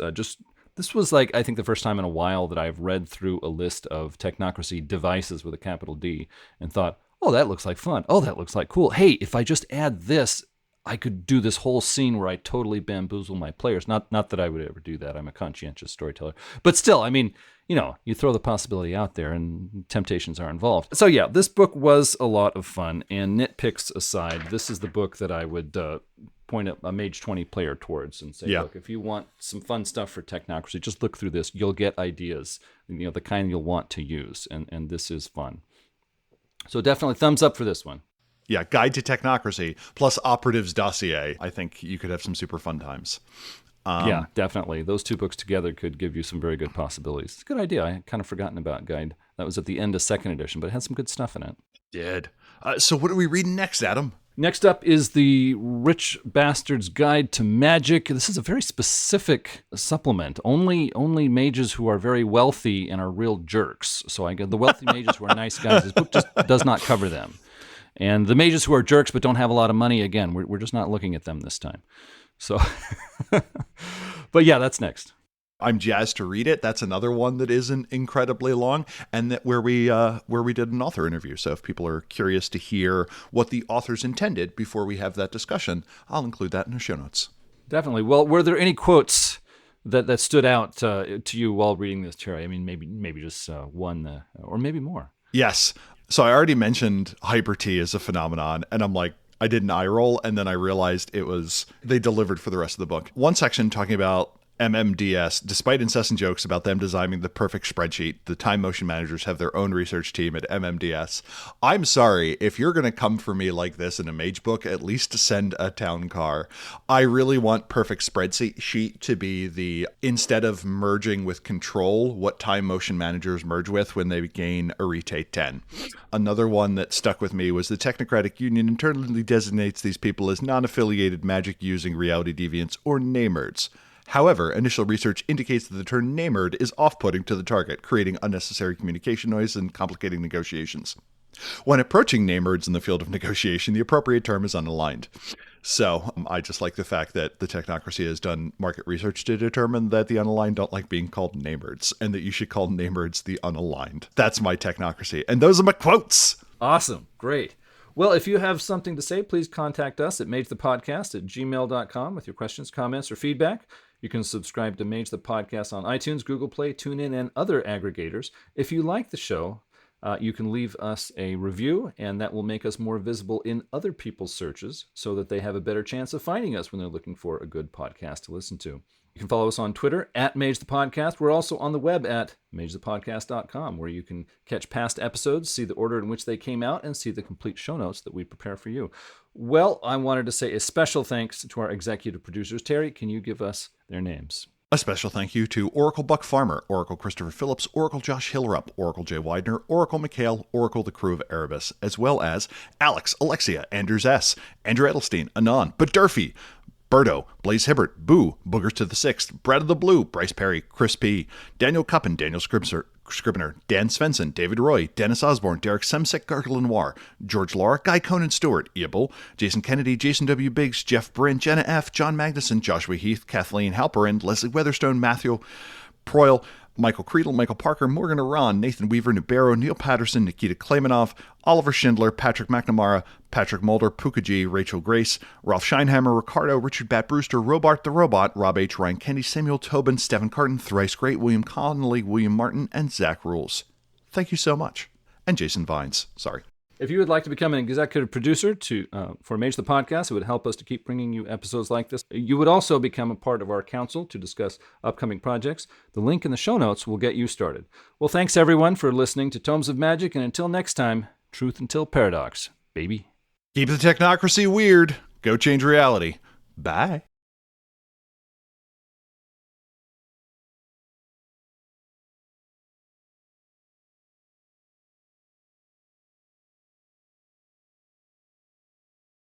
This was like, I think, the first time in a while that I've read through a list of Technocracy devices with a capital D and thought, oh, that looks like fun. Oh, that looks like cool. Hey, if I just add this, I could do this whole scene where I totally bamboozle my players. Not that I would ever do that. I'm a conscientious storyteller. But still, I mean, you throw the possibility out there and temptations are involved. So yeah, this book was a lot of fun. And nitpicks aside, this is the book that I would point a Mage 20 player towards and say, look, if you want some fun stuff for Technocracy, just look through this. You'll get ideas, the kind you'll want to use. And this is fun. So definitely thumbs up for this one. Yeah, Guide to Technocracy plus Operatives Dossier. I think you could have some super fun times. Yeah, definitely. Those two books together could give you some very good possibilities. It's a good idea. I had kind of forgotten about Guide. That was at the end of second edition, but it had some good stuff in it. Did. So what are we reading next, Adam? Next up is the Rich Bastard's Guide to Magic. This is a very specific supplement. Only mages who are very wealthy and are real jerks. So I get the wealthy mages who are nice guys. This book just does not cover them. And the mages who are jerks but don't have a lot of money, again, we're just not looking at them this time. So, but yeah, that's next. I'm jazzed to read it. That's another one that isn't incredibly long, and that where we did an author interview. So if people are curious to hear what the authors intended before we have that discussion, I'll include that in the show notes. Definitely. Well, were there any quotes that stood out to you while reading this, Terry? I mean, maybe just one, or maybe more. Yes. So I already mentioned Hyper T as a phenomenon, and I'm like, I did an eye roll, and then I realized they delivered for the rest of the book. One section talking about MMDS, despite incessant jokes about them designing the perfect spreadsheet, the time motion managers have their own research team at MMDS. I'm sorry, if you're going to come for me like this in a mage book, at least send a town car. I really want perfect spreadsheet to be the, instead of merging with control, what time motion managers merge with when they gain Arete 10. Another one that stuck with me was the Technocraticunion internally designates these people as non-affiliated magic-using reality deviants or namers. However, initial research indicates that the term namered is off-putting to the target, creating unnecessary communication noise and complicating negotiations. When approaching namerds in the field of negotiation, the appropriate term is unaligned. So I just like the fact that the Technocracy has done market research to determine that the unaligned don't like being called namerds, and that you should call namerds the unaligned. That's my Technocracy. And those are my quotes. Awesome. Great. Well, if you have something to say, please contact us at magethepodcast@gmail.com with your questions, comments, or feedback. You can subscribe to Mage the Podcast on iTunes, Google Play, TuneIn, and other aggregators. If you like the show, you can leave us a review, and that will make us more visible in other people's searches so that they have a better chance of finding us when they're looking for a good podcast to listen to. You can follow us on Twitter at Mage the Podcast. We're also on the web at magethepodcast.com, where you can catch past episodes, see the order in which they came out, and see the complete show notes that we prepare for you. Well, I wanted to say a special thanks to our executive producers. Terry, can you give us their names? A special thank you to Oracle Buck Farmer, Oracle Christopher Phillips, Oracle Josh Hillrup, Oracle Jay Widener, Oracle McHale, Oracle the crew of Erebus, as well as Alex, Alexia, Andrews S., Andrew Edelstein, Anon, Badurfy, Berto, Blaze Hibbert, Boo, Boogers to the Sixth, Brad of the Blue, Bryce Perry, Chris P., Daniel Cuppen, Daniel Scribner, Dan Svensson, David Roy, Dennis Osborne, Derek Semsek, Gargle Noir, George Laura, Guy Conan Stewart, Eable, Jason Kennedy, Jason W. Biggs, Jeff Bryn, Jenna F., John Magnuson, Joshua Heath, Kathleen Halperin, Leslie Weatherstone, Matthew Proyle, Michael Creedle, Michael Parker, Morgan Aran, Nathan Weaver, Nubero, Neil Patterson, Nikita Klamenov, Oliver Schindler, Patrick McNamara, Patrick Mulder, Puka G, Rachel Grace, Ralph Scheinheimer, Ricardo, Richard Bat Brewster, Robart the Robot, Rob H., Ryan Kenny, Samuel Tobin, Stephen Carton, Thrice Great, William Connolly, William Martin, and Zach Rules. Thank you so much. And Jason Vines. Sorry. If you would like to become an executive producer for Mage the Podcast, it would help us to keep bringing you episodes like this. You would also become a part of our council to discuss upcoming projects. The link in the show notes will get you started. Well, thanks everyone for listening to Tomes of Magic, and until next time, truth until paradox, baby. Keep the technocracy weird. Go change reality. Bye.